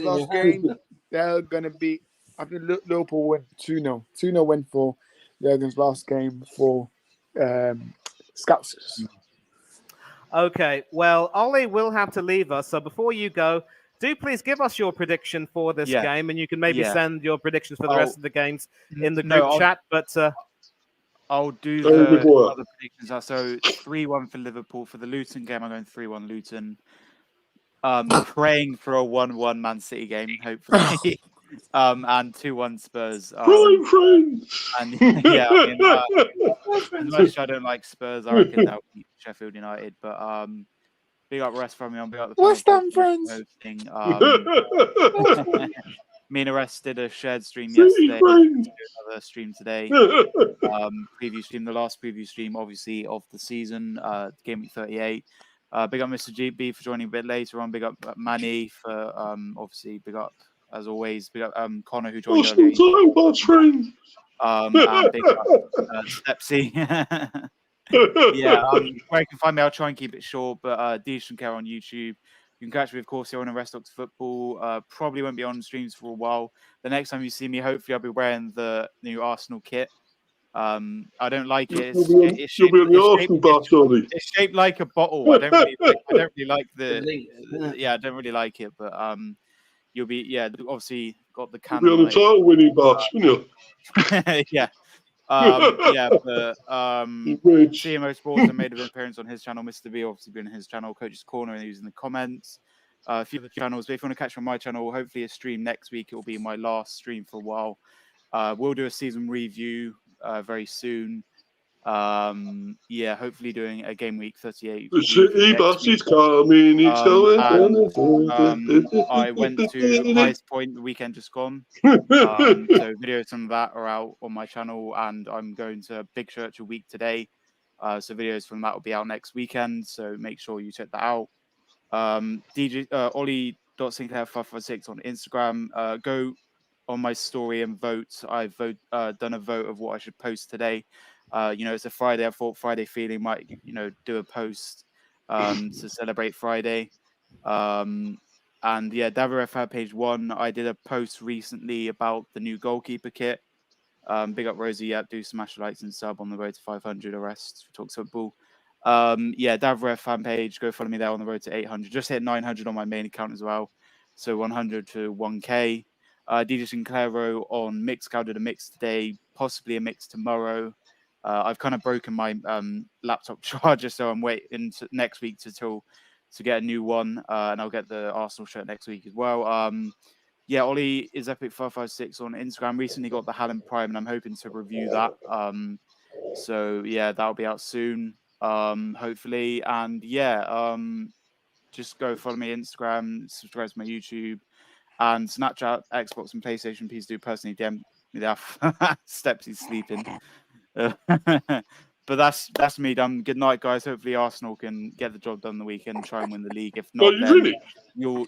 last game, they're going to be. I think Liverpool win 2-0. 2-0 win for Jurgen's last game for Scousers. Okay, well, Ollie will have to leave us. So before you go, do please give us your prediction for this game, and you can maybe send your predictions for the rest of the games in the group chat. But I'll do the other predictions. So 3-1 for Liverpool. For the Luton game, I'm going 3-1 Luton. Praying for a 1-1 Man City game, hopefully. And 2-1 Spurs. And as much as I don't like Spurs, I reckon they'll beat Sheffield United. But Big up Rest from me on. Big up the West Ham friends. Me and Arrest did a shared stream City yesterday. friends. Another stream today. Preview stream, the last preview stream, obviously, of the season, Game Week 38. Big up Mr. GB for joining a bit later on. Big up Manny for obviously. Big up as always. Big up Connor who joined earlier. Time, best friend. And big up Stepsy. Yeah, where you can find me, I'll try and keep it short, but Decent Care on YouTube. You can catch me, of course, here on Arrest Doctor Football. Probably won't be on streams for a while. The next time you see me, hopefully, I'll be wearing the new Arsenal kit. I don't like it. It's shaped like a bottle. I don't really like the. Yeah, I don't really like it, but you'll be obviously got the can. You'll be on the title winning bus, wouldn't you? Yeah. But CMO Sports have made an appearance on his channel. Mr. B obviously been on his channel. Coach's Corner and using the comments. A few other channels. But if you want to catch me on my channel, hopefully a stream next week. It will be my last stream for a while. We'll do a season review very soon. Hopefully doing a Game Week 38. The city bus is coming. It's I went to Highest Point the weekend just gone. So videos from that are out on my channel, and I'm going to Big Church a week today. So videos from that will be out next weekend. So make sure you check that out. DJ Ollie.Sinclair556 on Instagram. Go on my story and vote. I've done a vote of what I should post today. It's a Friday. I thought Friday Feeling might, do a post to celebrate Friday. And yeah, Davaref had page 1. I did a post recently about the new goalkeeper kit. Big up Rosie. Yeah, do smash likes and sub on the road to 500. Arrest for Talks Football. Davaref fan page. Go follow me there on the road to 800. Just hit 900 on my main account as well. So 100 to 1K. DJ Sinclairo on Mixcloud did a mix today, possibly a mix tomorrow. I've kind of broken my laptop charger, so I'm waiting next week to get a new one, and I'll get the Arsenal shirt next week as well. Ollie is Epic556 on Instagram. Recently got the Hallam Prime, and I'm hoping to review that. That'll be out soon, hopefully. And just go follow me on Instagram, subscribe to my YouTube, and Snapchat, Xbox, and PlayStation. Please do personally DM me that. Steps, he's sleeping. But that's me done. Good night, guys. Hopefully Arsenal can get the job done the weekend and try and win the league. If not, you'll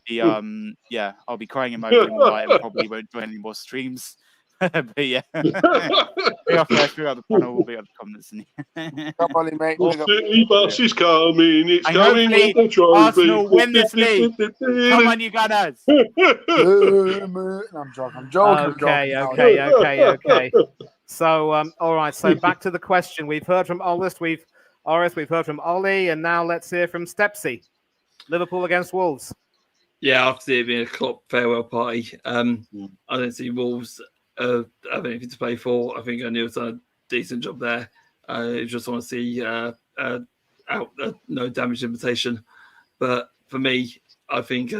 be I'll be crying in my room all night and probably won't do any more streams. But yeah, be off the panel, we'll be able to comments. Come on, mate. The bus is coming. It's coming with the trophy. Arsenal win this league. Come on, you Gunners. I'm joking. Okay. So, all right. So back to the question. We've heard from Olis. We've heard from Ollie, and now let's hear from Stepsy. Liverpool against Wolves. Yeah, after it being a Klopp farewell party, I don't see Wolves have anything to play for. I think O'Neill's done a decent job there. I just want to see no damage limitation. But for me, I think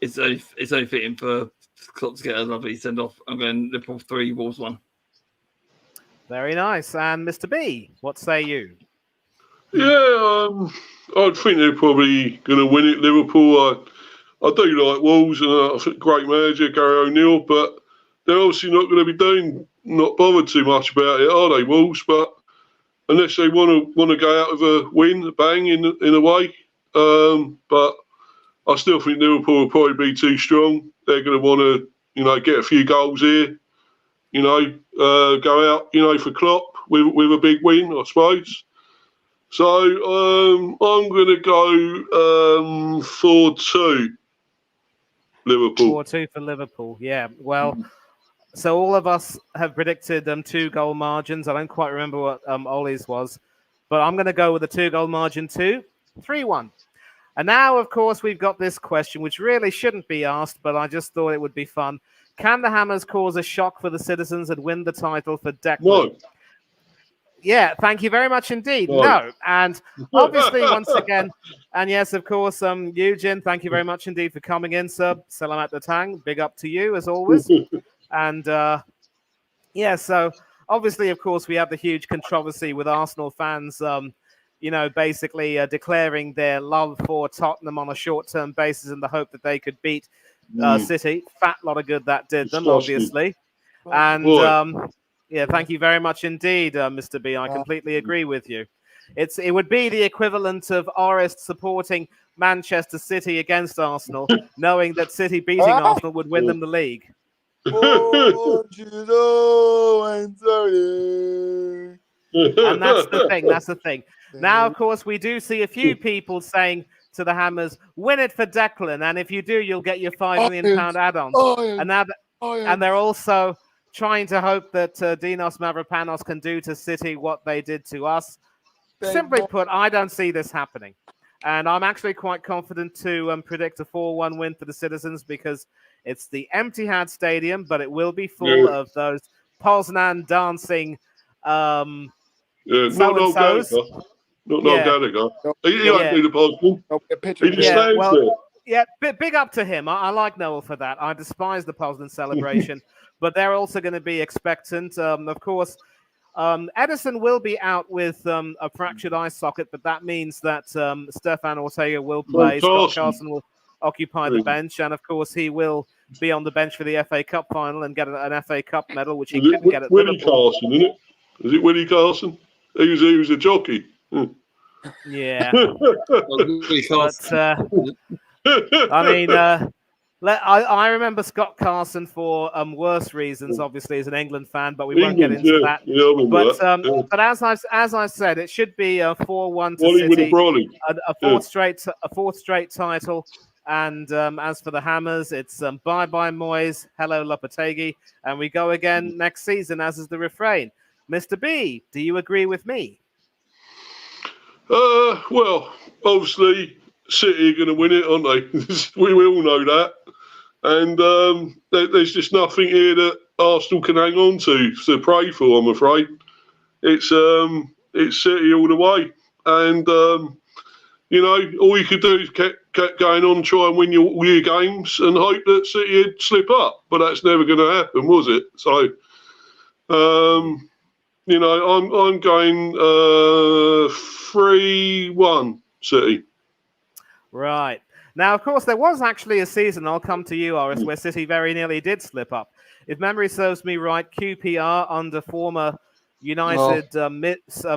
it's only fitting for Klopp to get a lovely send off. I'm going Liverpool 3, Wolves 1. Very nice. And Mr. B, what say you? Yeah, I think they're probably going to win it. Liverpool. I do like Wolves, and I think great manager Gary O'Neill, but they're obviously not going to be not bothered too much about it, are they, Wolves? But unless they want to go out with a win, a bang in a way. But I still think Liverpool will probably be too strong. They're going to want to, get a few goals here. Go out, for Klopp with a big win, I suppose. So I'm going to go 4-2 Liverpool. 4-2 for Liverpool. Yeah. Well. So all of us have predicted 2-goal margins. I don't quite remember what Ollie's was, but I'm going to go with a 2-goal margin too. 3-1. And now, of course, we've got this question, which really shouldn't be asked, but I just thought it would be fun. Can the Hammers cause a shock for the citizens and win the title for Declan? No. Yeah, thank you very much indeed. No. And obviously, once again, and yes, of course, Eugene, thank you very much indeed for coming in, sir. Salamat datang. Big up to you, as always. And so obviously, of course, we have the huge controversy with Arsenal fans basically declaring their love for Tottenham on a short-term basis in the hope that they could beat City. Fat lot of good that did them, obviously. And thank you very much indeed, Mr. B. I completely agree with you. It would be the equivalent of Orest supporting Manchester City against Arsenal, knowing that City beating Arsenal would win them the league. And that's the thing. Now, of course, we do see a few people saying to the Hammers, win it for Declan, and if you do, you'll get your £5 million add-ons. And they're also trying to hope that Dinos Mavropanos can do to City what they did to us. Simply put, I don't see this happening. And I'm actually quite confident to predict a 4-1 win for the Citizens because it's the Etihad Stadium, but it will be full of those Poznan dancing so-and-sos. Not Gallagher. He won't do the Poznan. He just stands there. Yeah, big up to him. I like Noel for that. I despise the Poznan celebration, but they're also going to be expectant. Of course, Edison will be out with a fractured eye socket, but that means that Stefan Ortega will play. Scott Carson will occupy the bench, and of course, he will be on the bench for the FA Cup final and get an FA Cup medal, which he couldn't get at Liverpool. Carson, isn't it? Is it Willie Carson? He was a jockey. Yeah. But, I mean, I remember Scott Carson for worse reasons, obviously, as an England fan, but we won't get into that. Yeah, but as I said, it should be a 4-1 to City, a fourth straight title. And as for the Hammers, it's bye-bye Moyes, hello Lopetegui, and we go again next season, as is the refrain. Mr. B, do you agree with me? Well, obviously, City are going to win it, aren't they? we all know that. And there's just nothing here that Arsenal can hang on to pray for, I'm afraid. It's City all the way. And, all you could do is keep going on, try and win your games and hope that City would slip up. But that's never going to happen, was it? So, I'm going 3-1 City. Right. Now, of course, there was actually a season, I'll come to you, Orest, where City very nearly did slip up. If memory serves me right, QPR under former United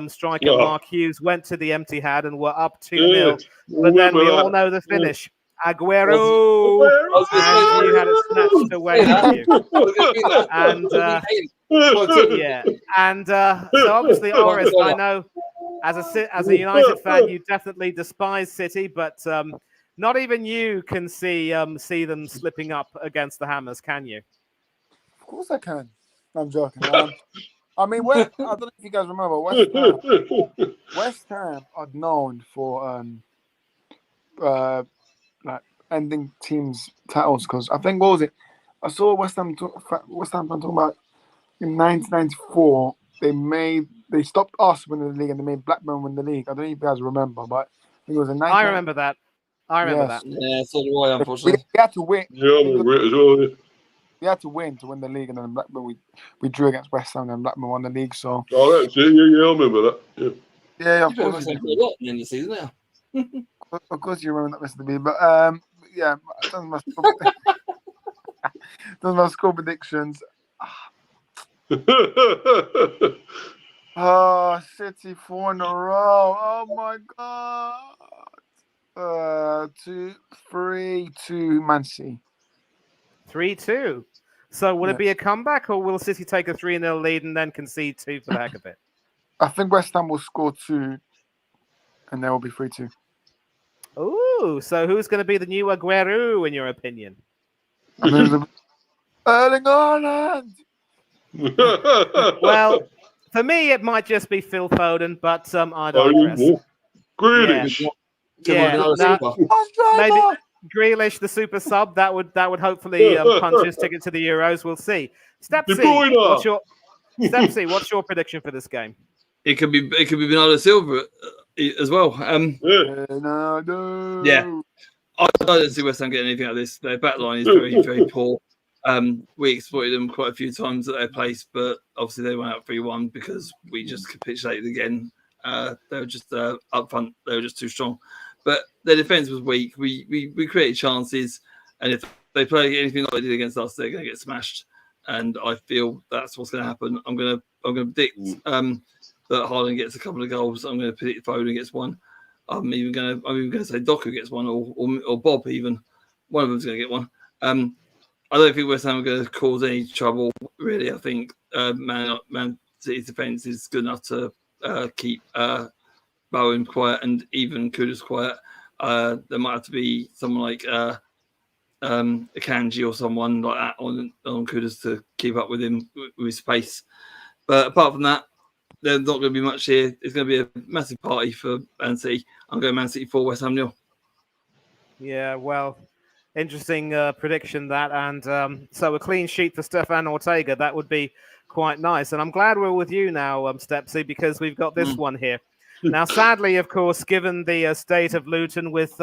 striker Mark Hughes went to the Etihad and were up 2-0. But then we all know the finish. Aguero! And you had it snatched away from you. And so obviously, Orest, I know as a United fan, you definitely despise City, but not even you can see them slipping up against the Hammers, can you? Of course I can. I'm joking. I mean, I don't know if you guys remember, West Ham are known for like ending teams' titles because I think, what was it? I saw West Ham talking about in 1994. They stopped us winning the league and they made Blackburn win the league. I don't know if you guys remember, but I think it was in 1994. I remember that. Yeah, so do I, unfortunately. We had to win. Yeah, I remember it as well. We had to win the league, and then Blackburn we drew against West Ham, and Blackburn won the league. So. Oh, that's it. Yeah, I remember that. Yeah, of course. West Ham played a lot in the end of the season, yeah. Of course, you remember that, Mr. B. But yeah, those are my score predictions. City 4 in a row. Oh my God. 3-2 Man City. 3-2. So will it be a comeback, or will City take a 3-0 lead and then concede 2 for the heck of it? I think West Ham will score 2, and there will be 3-2. Ooh, so who's going to be the new Aguero, in your opinion? Erling Haaland! Well, for me, it might just be Phil Foden, but I digress. Grealish. Maybe Grealish, the super sub, that would hopefully punch his ticket to the Euros. We'll see. Stepsy, what's your prediction for this game? It could be Bernardo Silva as well. No. I don't see West Ham getting anything out of this. Their back line is very, very poor. We exploited them quite a few times at their place, but obviously they went out 3-1 because we just capitulated again. They were just up front. They were just too strong. But their defense was weak. We created chances, and if they play anything like they did against us, they're going to get smashed. And I feel that's what's going to happen. I'm going to predict that Haaland gets a couple of goals. I'm going to predict Foden gets one. I'm even going to say Doku gets one, or Bob even. One of them's going to get one. I don't think West Ham are going to cause any trouble. Really, I think Man City's defense is good enough to keep Bowen quiet and even Kudus quiet. There might have to be someone like a Kanji or someone like that on Kudus to keep up with him with his pace. But apart from that, there's not going to be much here. It's going to be a massive party for Man City. I'm going Man City 4, West Ham 0. Yeah, well, interesting prediction that. And so a clean sheet for Stefan Ortega, that would be quite nice. And I'm glad we're with you now, Stepsy, because we've got this one here. Now, sadly, of course, given the state of Luton with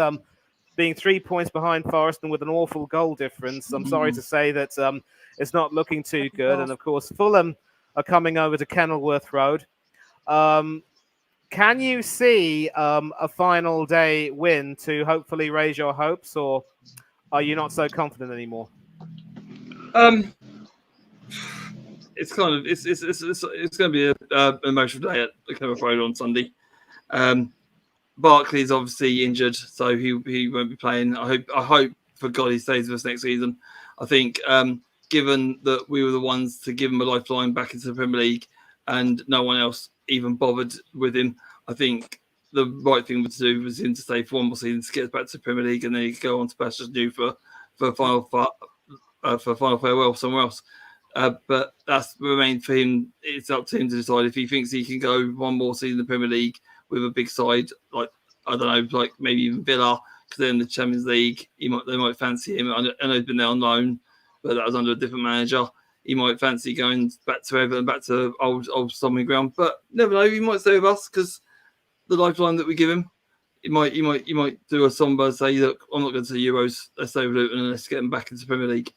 being 3 points behind Forest and with an awful goal difference, I'm sorry to say that it's not looking too good. And, of course, Fulham are coming over to Kenilworth Road. Can you see a final day win to hopefully raise your hopes, or are you not so confident anymore? It's kind of it's going to be an emotional day at the Kenilworth Road on Sunday. Barkley's obviously injured, so he won't be playing. I hope for God he stays with us next season. I think given that we were the ones to give him a lifeline back into the Premier League, and no one else even bothered with him, I think the right thing to do was him to stay for one more season to get us back to the Premier League, and then he could go on to Pastures New for final farewell somewhere else. But that's remained for him. It's up to him to decide if he thinks he can go one more season in the Premier League with a big side, like I don't know, like maybe even Villa, because they're in the Champions League. They might fancy him. I know he's been there on loan, but that was under a different manager. He might fancy going back to Everton, back to old stomping ground. But never know, he might stay with us because the lifeline that we give him. He might do a somber and say, look, I'm not going to the Euros. Let's stay with Luton and let's get him back into the Premier League.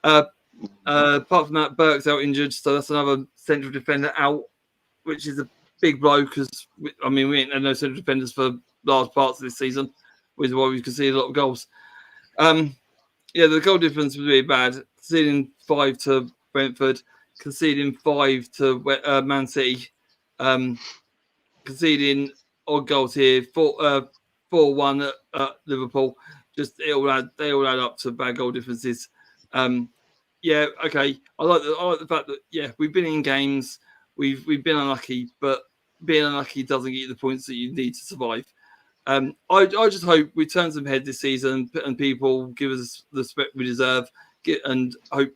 Apart from that, Burke's out injured, so that's another central defender out, which is a big blow because we ain't had no central defenders for large parts of this season, which is why we could see a lot of goals. The goal difference was really bad. Conceding 5 to Brentford, conceding 5 to Man City, conceding odd goals here, 4-1 at Liverpool. Just they all add up to bad goal differences. Yeah, okay. I like the fact that we've been in games, we've been unlucky, but being unlucky doesn't get you the points that you need to survive. I just hope we turn some head this season and people give us the respect we deserve, and hope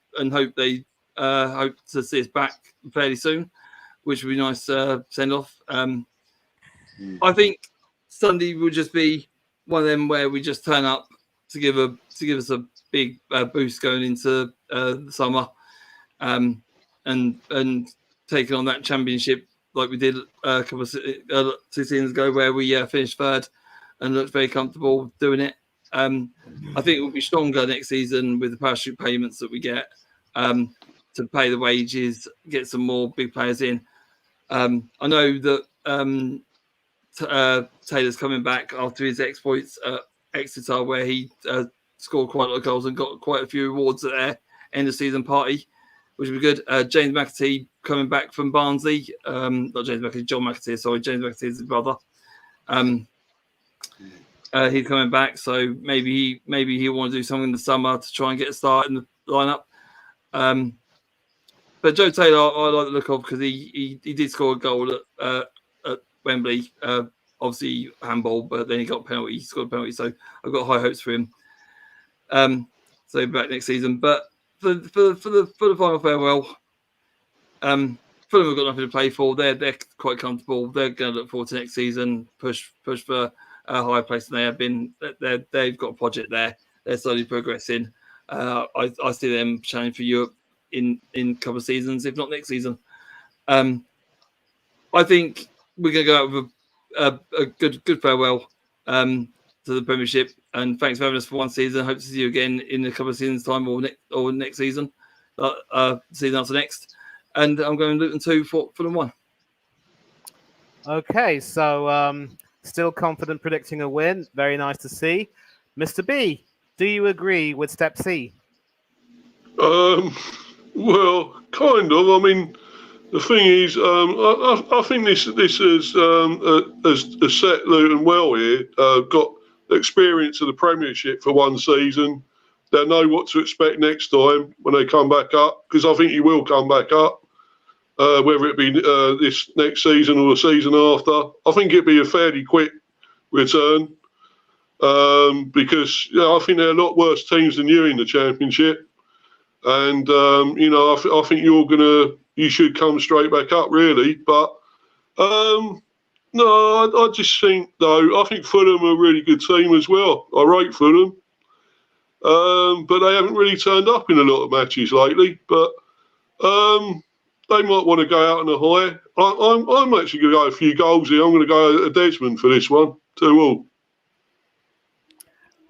they hope to see us back fairly soon, which would be nice send off. I think Sunday will just be one of them where we just turn up to give us a big boost going into the summer, and taking on that championship like we did a couple of 2 seasons ago, where we finished third and looked very comfortable doing it. I think we'll be stronger next season with the parachute payments that we get to pay the wages, get some more big players in. I know that Taylor's coming back after his exploits at Exeter, where he scored quite a lot of goals and got quite a few awards at their end of season party, which would be good. James McAtee coming back from Barnsley. Not James McAtee, John McAtee. Sorry, James McAtee is his brother. He's coming back, so maybe he'll want to do something in the summer to try and get a start in the lineup. But Joe Taylor, I like the look of, because he did score a goal at Wembley. Obviously handball, but then he got a penalty. He scored a penalty, so I've got high hopes for him. So back next season. But for the final farewell, Fulham have got nothing to play for. They're quite comfortable. They're going to look forward to next season. Push for a higher place than they have been. They've got a project there. They're slowly progressing. I see them challenging for Europe in a couple of seasons, if not next season. I think we're going to go out with a good farewell to the Premiership, and thanks for having us for one season. Hope to see you again in a couple of seasons' time, or next season, season after next. And I'm going Luton 2 for Fulham 1. Okay, so still confident predicting a win. Very nice to see. Mr. B, do you agree with step C? Well, kind of. I mean, the thing is, I think this has set Luton well here. Got the experience of the Premiership for one season. They'll know what to expect next time when they come back up, because I think he will come back up, whether it be this next season or the season after. I think it'd be a fairly quick return, because I think there are a lot worse teams than you in the Championship. And I think you should come straight back up, really. But no, I just think though, I think Fulham are a really good team as well. I rate Fulham, but they haven't really turned up in a lot of matches lately. But they might want to go out on a high. I'm actually going to go a few goals here. I'm going to go a Desmond for this one, 2-2.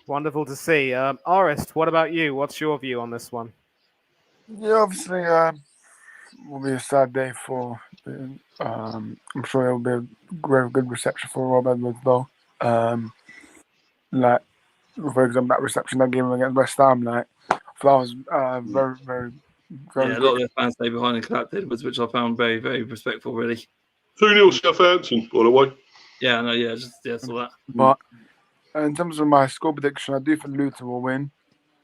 Wonderful to see. Orest, what about you? What's your view on this one? Yeah, obviously, will be a sad day for. I'm sure it will be a very good reception for Rob Edwards, though. Like, for example, that reception that game against West Ham, like, that was very, very, very. Yeah, a lot of their fans stayed behind and clapped Edwards, which I found very, very respectful, really. 2-0 Southampton, by the way. Yeah, no, yeah, saw that. But in terms of my score prediction, I do think Luton will win.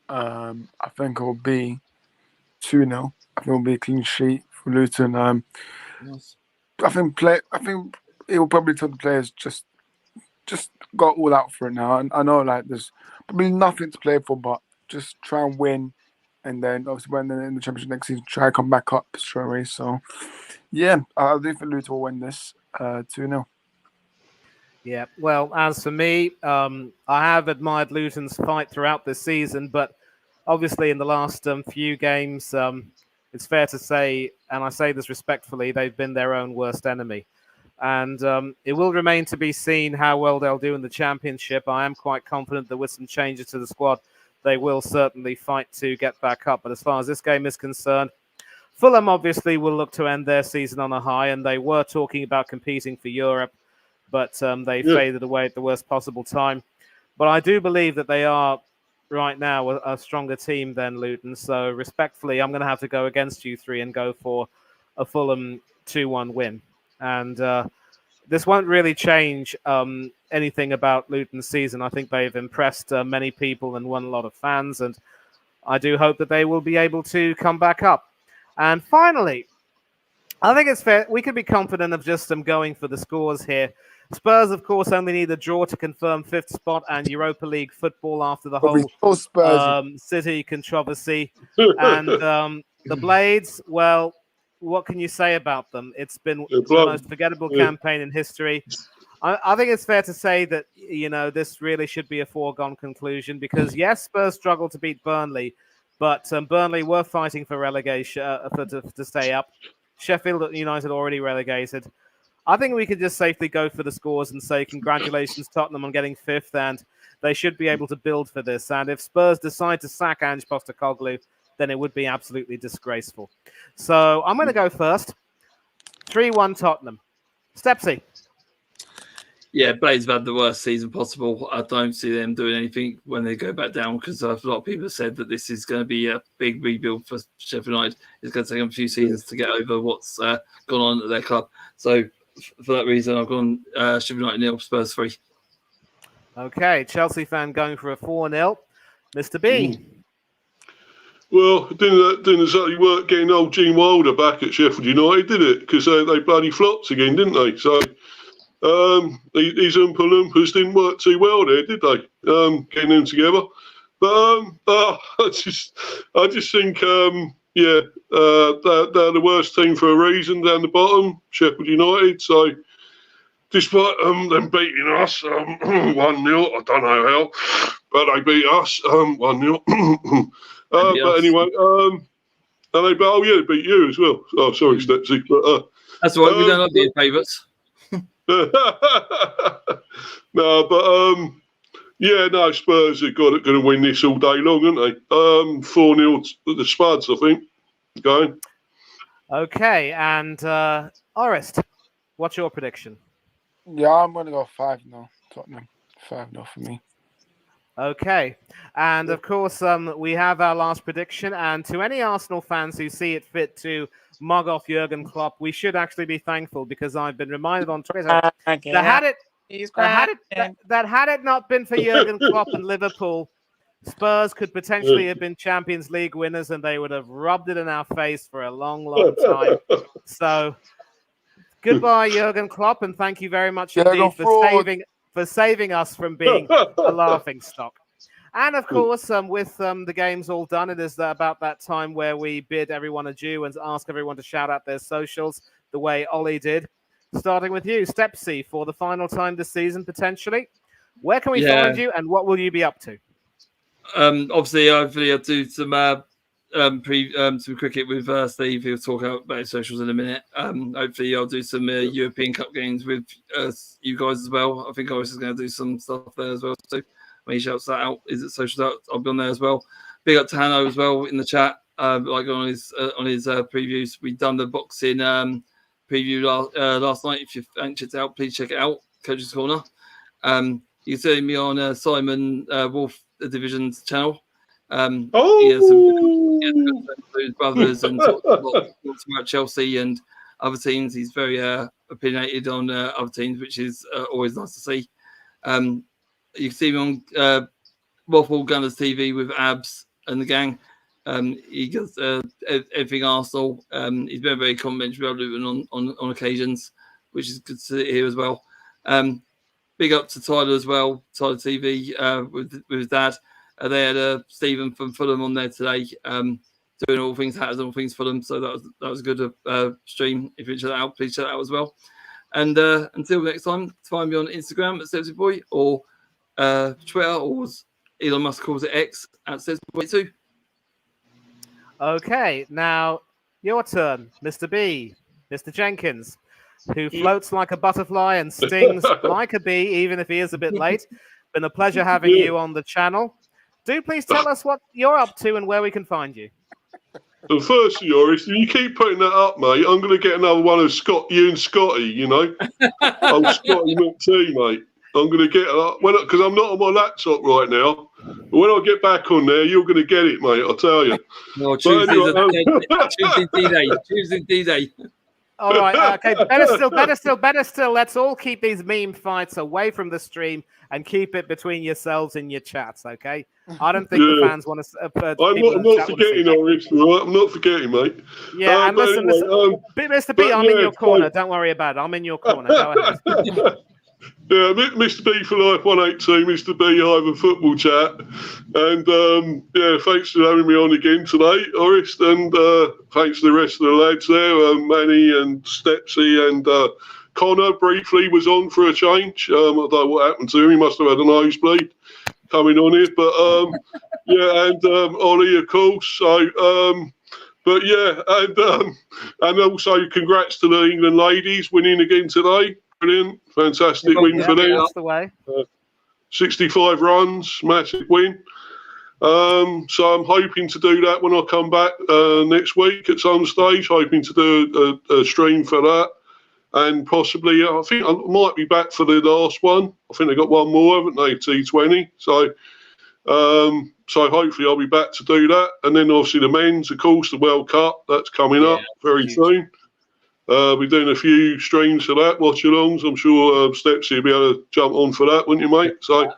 I think it will be 2-0. I think it will be a clean sheet for Luton. I think it will probably tell the players just go all out for it now. And I know like there's probably nothing to play for, but just try and win, and then obviously when they're in the Championship next season, try and come back up straight away. So yeah, I do think Luton will win this 2-0. Yeah, well, as for me, I have admired Luton's fight throughout this season, but obviously, in the last few games, it's fair to say, and I say this respectfully, they've been their own worst enemy. And it will remain to be seen how well they'll do in the Championship. I am quite confident that with some changes to the squad, they will certainly fight to get back up. But as far as this game is concerned, Fulham obviously will look to end their season on a high, and they were talking about competing for Europe, but they faded away at the worst possible time. But I do believe that they are right now a stronger team than Luton. So respectfully, I'm going to have to go against you three and go for a Fulham 2-1 win. And this won't really change anything about Luton's season. I think they've impressed many people and won a lot of fans. And I do hope that they will be able to come back up. And finally, I think it's fair. We could be confident of just going for the scores here. Spurs, of course, only need a draw to confirm 5th spot and Europa League football after the whole City controversy. And the Blades, well, what can you say about them? It's been the most forgettable campaign in history. I think it's fair to say that, this really should be a foregone conclusion because, yes, Spurs struggled to beat Burnley, but Burnley were fighting for relegation to stay up. Sheffield United already relegated. I think we could just safely go for the scores and say congratulations, Tottenham, on getting 5th, and they should be able to build for this. And if Spurs decide to sack Ange Postecoglou, then it would be absolutely disgraceful. So I'm going to go first. 3-1 Tottenham. Stepsy. Yeah, Blades have had the worst season possible. I don't see them doing anything when they go back down because a lot of people have said that this is going to be a big rebuild for Sheffield United. It's going to take them a few seasons to get over what's gone on at their club. So for that reason, I've gone Sheffield United 0, Spurs 3. Okay, Chelsea fan going for a 4-0. Mr. B. Well, it didn't exactly work getting old Gene Wilder back at Sheffield United, did it? Because they bloody flopped again, didn't they? So these Oompa Loompas didn't work too well there, did they? Getting them together. But I just think, they're the worst team for a reason down the bottom, Sheffield United. So despite them beating us 1-0, I don't know how, but they beat us 1-0. But anyway, they beat you as well. Oh, sorry, Stepsy. But, that's all right. We don't like being favourites. No, but Spurs are going to win this all day long, aren't they? 4-0 to the Spuds, I think. Going. Okay, and Orest, what's your prediction? Yeah, I'm going to go 5-0 Tottenham. 5-0 for me. Okay. And of course, we have our last prediction. And to any Arsenal fans who see it fit to mug off Jurgen Klopp, we should actually be thankful, because I've been reminded on Twitter that had it not been for Jurgen Klopp and Liverpool, Spurs could potentially have been Champions League winners, and they would have rubbed it in our face for a long, long time. So, goodbye, Jurgen Klopp, and thank you very much indeed for saving us from being a laughing stock. And of course, with the games all done, it is about that time where we bid everyone adieu and ask everyone to shout out their socials the way Ollie did. Starting with you, Stepsy, for the final time this season, potentially. Where can we find you, and what will you be up to? Obviously, hopefully I'll do some cricket with Steve. He'll talk about his socials in a minute. Hopefully I'll do some European Cup games with you guys as well. I think I was going to do some stuff there as well. So when he shouts that out, is it socials out? I'll be on there as well. Big up to Hanno as well in the chat. Like on his previews, we've done the boxing preview last night. If you haven't checked it out, please check it out. Coach's Corner. You can see me on Simon Wolf Division's channel. He has his brothers and talks about Chelsea and other teams. He's very opinionated on other teams, which is always nice to see. You can see me on Waffle Gunners TV with Abs and the gang. He does everything Arsenal. He's been very complimentary about Luton on occasions, which is good to hear as well. Big up to Tyler as well, Tyler TV with his dad. They had Stephen from Fulham on there today, doing all things Hatters and all things Fulham. So that was a good stream. If you check that out, please check that out as well. And until next time, find me on Instagram at StepsyBoy or Twitter, or as Elon Musk calls it, X at StepsyBoy2. Okay, now your turn, Mr. B, Mr. Jenkins, who floats like a butterfly and stings like a bee, even if he is a bit late. Been a pleasure having you on the channel. Do please tell us what you're up to and where we can find you. Well, firstly, Horace, if you keep putting that up, mate, I'm going to get another one of you and Scotty, you know. I'm Scotty McT, mate. I'm going to get it because I'm not on my laptop right now. But when I get back on there, you're going to get it, mate, I'll tell you. No, Tuesday D-Day. All right, okay. Better still. Let's all keep these meme fights away from the stream and keep it between yourselves in your chats, okay? I don't think the fans want to. I'm not forgetting, Horace. Right? I'm not forgetting, mate. Yeah, and listen, Mr. B, I'm in your corner. Don't worry about it. I'm in your corner. Go ahead. Yeah, Mr. B for Life 182, Mr. B Ivan Football Chat, and thanks for having me on again today, Horace, and thanks to the rest of the lads there, Manny and Stepsy and Connor briefly was on for a change. I don't know what happened to him. He must have had a nosebleed coming on here, but and Ollie, of course. So, but yeah, and also congrats to the England ladies winning again today. Brilliant, fantastic win for them. That's the way. 65 runs, massive win. So I'm hoping to do that when I come back next week at some stage. Hoping to do a stream for that, and possibly I think I might be back for the last one. I think they got one more, haven't they? T20. So hopefully I'll be back to do that, and then obviously the men's, of course, the World Cup that's coming up very soon. We're doing a few streams for that, watch-alongs. I'm sure Stepsy will be able to jump on for that, wouldn't you, mate? So,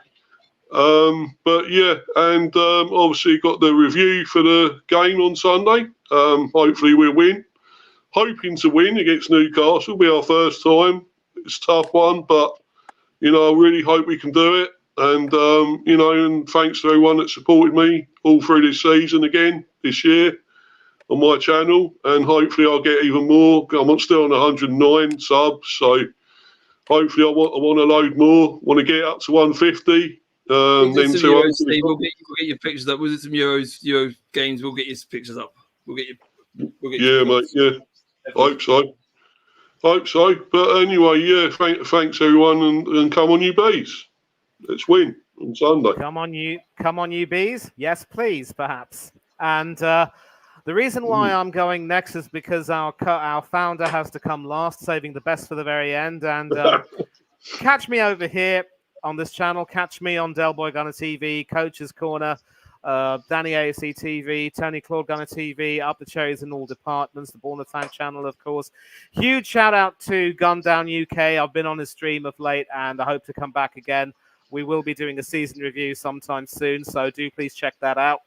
but yeah, and obviously got the review for the game on Sunday. Hopefully we'll win. Hoping to win against Newcastle. It'll be our first time. It's a tough one, but, you know, I really hope we can do it. And, you know, and thanks to everyone that supported me all through this season again, this year, on my channel, and hopefully I'll get even more. I'm still on 109 subs, so hopefully I want to load more. Want to get up to 150. Then some Euros, Steve, we'll get your pictures up. Was it some Euro games? We'll get your pictures up. We'll get you. Mate. Yeah, hope so. But anyway, yeah. Thanks everyone, and come on, you bees. Let's win on Sunday. Come on, you bees. Yes, please, perhaps. And the reason why I'm going next is because our founder has to come last, saving the best for the very end. And catch me over here on this channel. Catch me on Del Boy Gunner TV, Coach's Corner, Danny AFC TV, Tony Claude Gunner TV, Up the Cherries in all departments, the Born of Fan channel, of course. Huge shout out to Gun Down UK. I've been on his stream of late, and I hope to come back again. We will be doing a season review sometime soon, so do please check that out.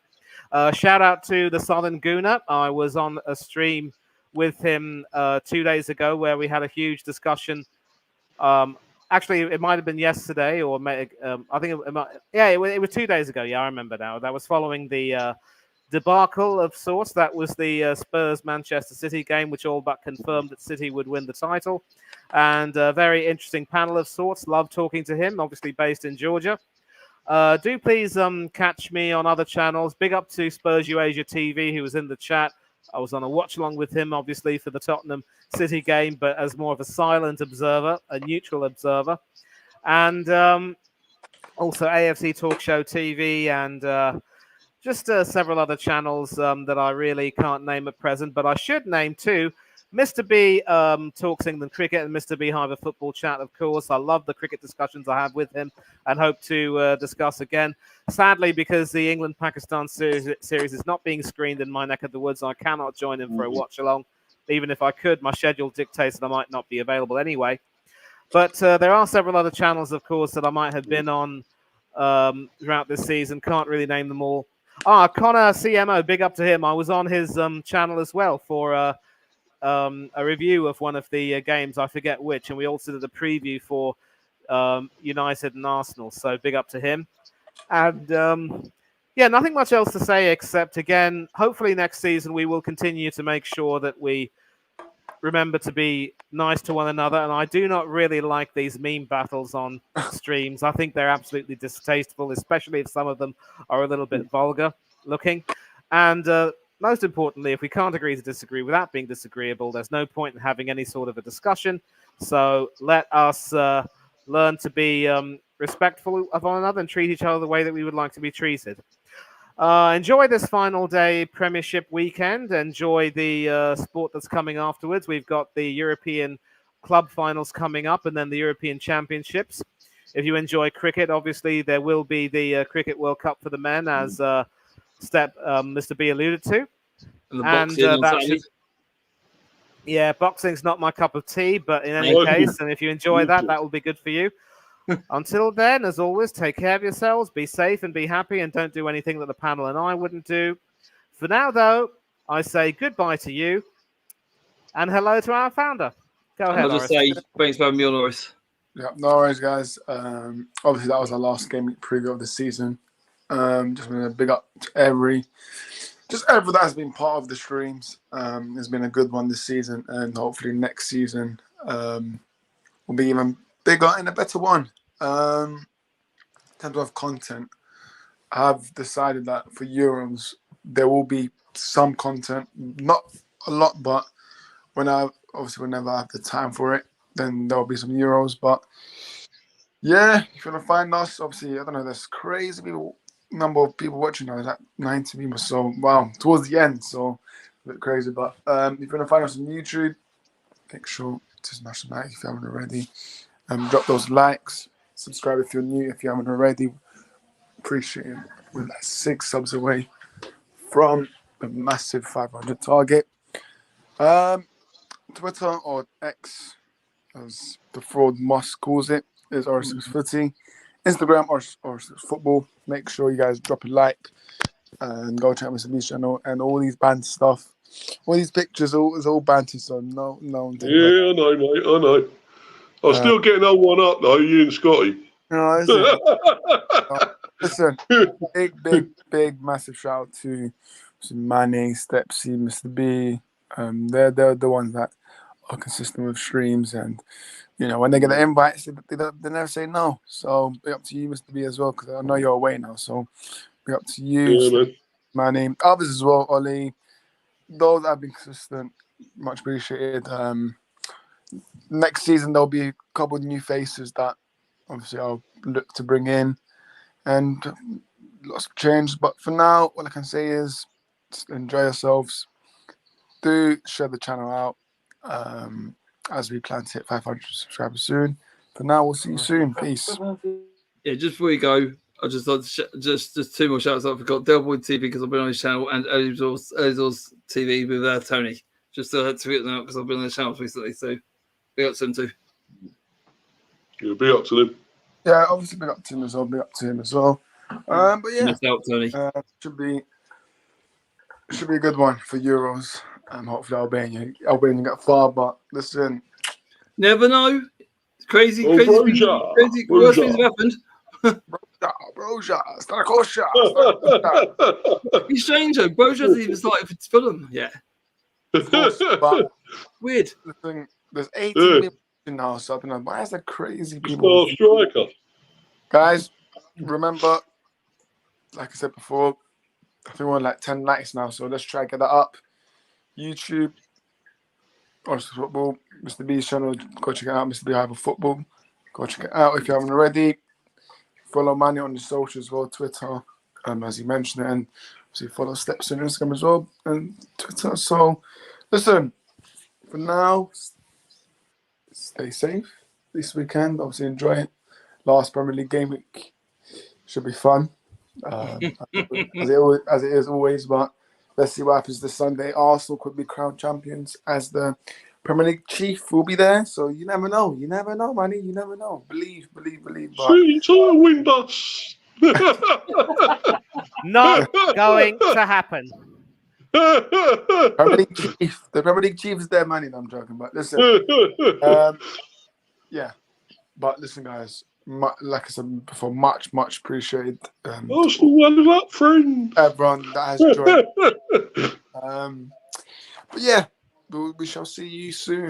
Shout out to the Southern Gooner. I was on a stream with him 2 days ago where we had a huge discussion. Actually, it might have been yesterday, or I think it was 2 days ago. Yeah, I remember now. That was following the debacle of sorts. That was the Spurs-Manchester City game, which all but confirmed that City would win the title. And a very interesting panel of sorts. Love talking to him, obviously based in Georgia. Do please catch me on other channels. Big up to Spurs Asia TV, who was in the chat. I was on a watch along with him, obviously, for the Tottenham City game, but as more of a silent observer, a neutral observer. And also AFC Talk Show TV and just several other channels that I really can't name at present, but I should name too. Mr. B talks England cricket and Mr. B Hive Football Chat, of course. I love the cricket discussions I have with him and hope to discuss again. Sadly, because the England-Pakistan series is not being screened in my neck of the woods, I cannot join him for a watch-along. Even if I could, my schedule dictates that I might not be available anyway. But there are several other channels, of course, that I might have been on throughout this season. Can't really name them all. Connor CMO, big up to him. I was on his channel as well for a review of one of the games. I forget which. And we also did a preview for United and Arsenal. So big up to him. And yeah, nothing much else to say except, again, hopefully next season we will continue to make sure that we remember to be nice to one another. And I do not really like these meme battles on streams. I think they're absolutely distasteful, especially if some of them are a little bit vulgar looking. And most importantly, if we can't agree to disagree without being disagreeable, there's no point in having any sort of a discussion. So let us learn to be respectful of one another and treat each other the way that we would like to be treated. Enjoy this final day Premiership weekend. Enjoy the sport that's coming afterwards. We've got the European club finals coming up and then the European Championships. If you enjoy cricket, obviously there will be the Cricket World Cup for the men, as Mr. B alluded to. And the boxing yeah, boxing's not my cup of tea, but in any case, and if you enjoy that, that will be good for you. Until then, as always, take care of yourselves, be safe and be happy, and don't do anything that the panel and I wouldn't do. For now, though, I say goodbye to you and hello to our founder. Go ahead, I'll just say thanks for having me on, Norris. Yeah, no worries, guys. Obviously, that was our last game preview of the season. Just want to big up to everyone that has been part of the streams. It's been a good one this season, and hopefully next season will be even bigger and a better one. In terms of content, I've decided that for Euros there will be some content, not a lot, but whenever I have the time for it, then there will be some Euros. But yeah, if you want to find us, obviously, I don't know, there's crazy number of people watching now, like 90 people. So wow, towards the end, so a bit crazy. But if you want to find us on YouTube, make sure to smash the like if you haven't already. Drop those likes, subscribe if you're new, if you haven't already. Appreciate it. We're like 6 subs away from a massive 500 target. Twitter or X, as the fraud Moss calls it, is R6 Footy. Instagram R6 Football. Make sure you guys drop a like and go check Mr. B's channel and all these band stuff. All these pictures is all banter, so no. Yeah, I know, mate. I know. I'm still getting that one up though. You and Scotty. No, listen. Big, massive shout out to Manny, Stepsy, Mr. B. They're the ones that are consistent with streams, and you know when they get the invites, they never say no. So big up to you, Mr. B, as well, because I know you're away now. So big up to you, Manny, others as well, Ollie. Those that have been consistent, much appreciated. Next season there'll be a couple of new faces that obviously I'll look to bring in, and lots of change. But for now, all I can say is just enjoy yourselves. Do share the channel out as we plan to hit 500 subscribers soon. For now, we'll see you soon. Peace. Yeah, just before you go, I just like to just two more shouts. I forgot Delboy TV because I've been on his channel, and Ozor's TV with Tony. Just had to get them out because I've been on the channels recently. So big up to them too. Yeah, big up to them. Yeah, obviously big up to him as well. Big up to him as well. But yeah, Missed out, Tony. should be a good one for Euros. Hopefully Albania got far, but listen, never know. Crazy Oh, worse things have happened. Broja, Starakosha. He's strange though. Broja's even started for Fulham. Yeah. Of course, but Weird. listen, there's 18 people now, so I don't know. Why is there crazy people? Star striker. Guys, remember, like I said before, I think we're on like 10 likes now, so let's try to get that up. YouTube, Honest Football, Mr. B's channel, go check it out. Mr. B Hyper Football, go check it out if you haven't already. Follow Manny on the socials as well, Twitter, as he mentioned it, and obviously follow Steps on Instagram as well, and Twitter. So, listen, for now, stay safe this weekend. Obviously, enjoy it. Last Premier League game week should be fun, as it is always. But let's see what happens this Sunday. Arsenal could be crowned champions as the Premier League chief will be there. So you never know. You never know, Manny. You never know. Believe. But Sweet time win bus. Not going to happen. Premier League chief. The Premier League chief is there, Manny. No, I'm joking. But listen, yeah. But listen, guys. Like I said before, much appreciated. Arsenal one up, friend. Everyone that has joined. But yeah, we shall see you soon.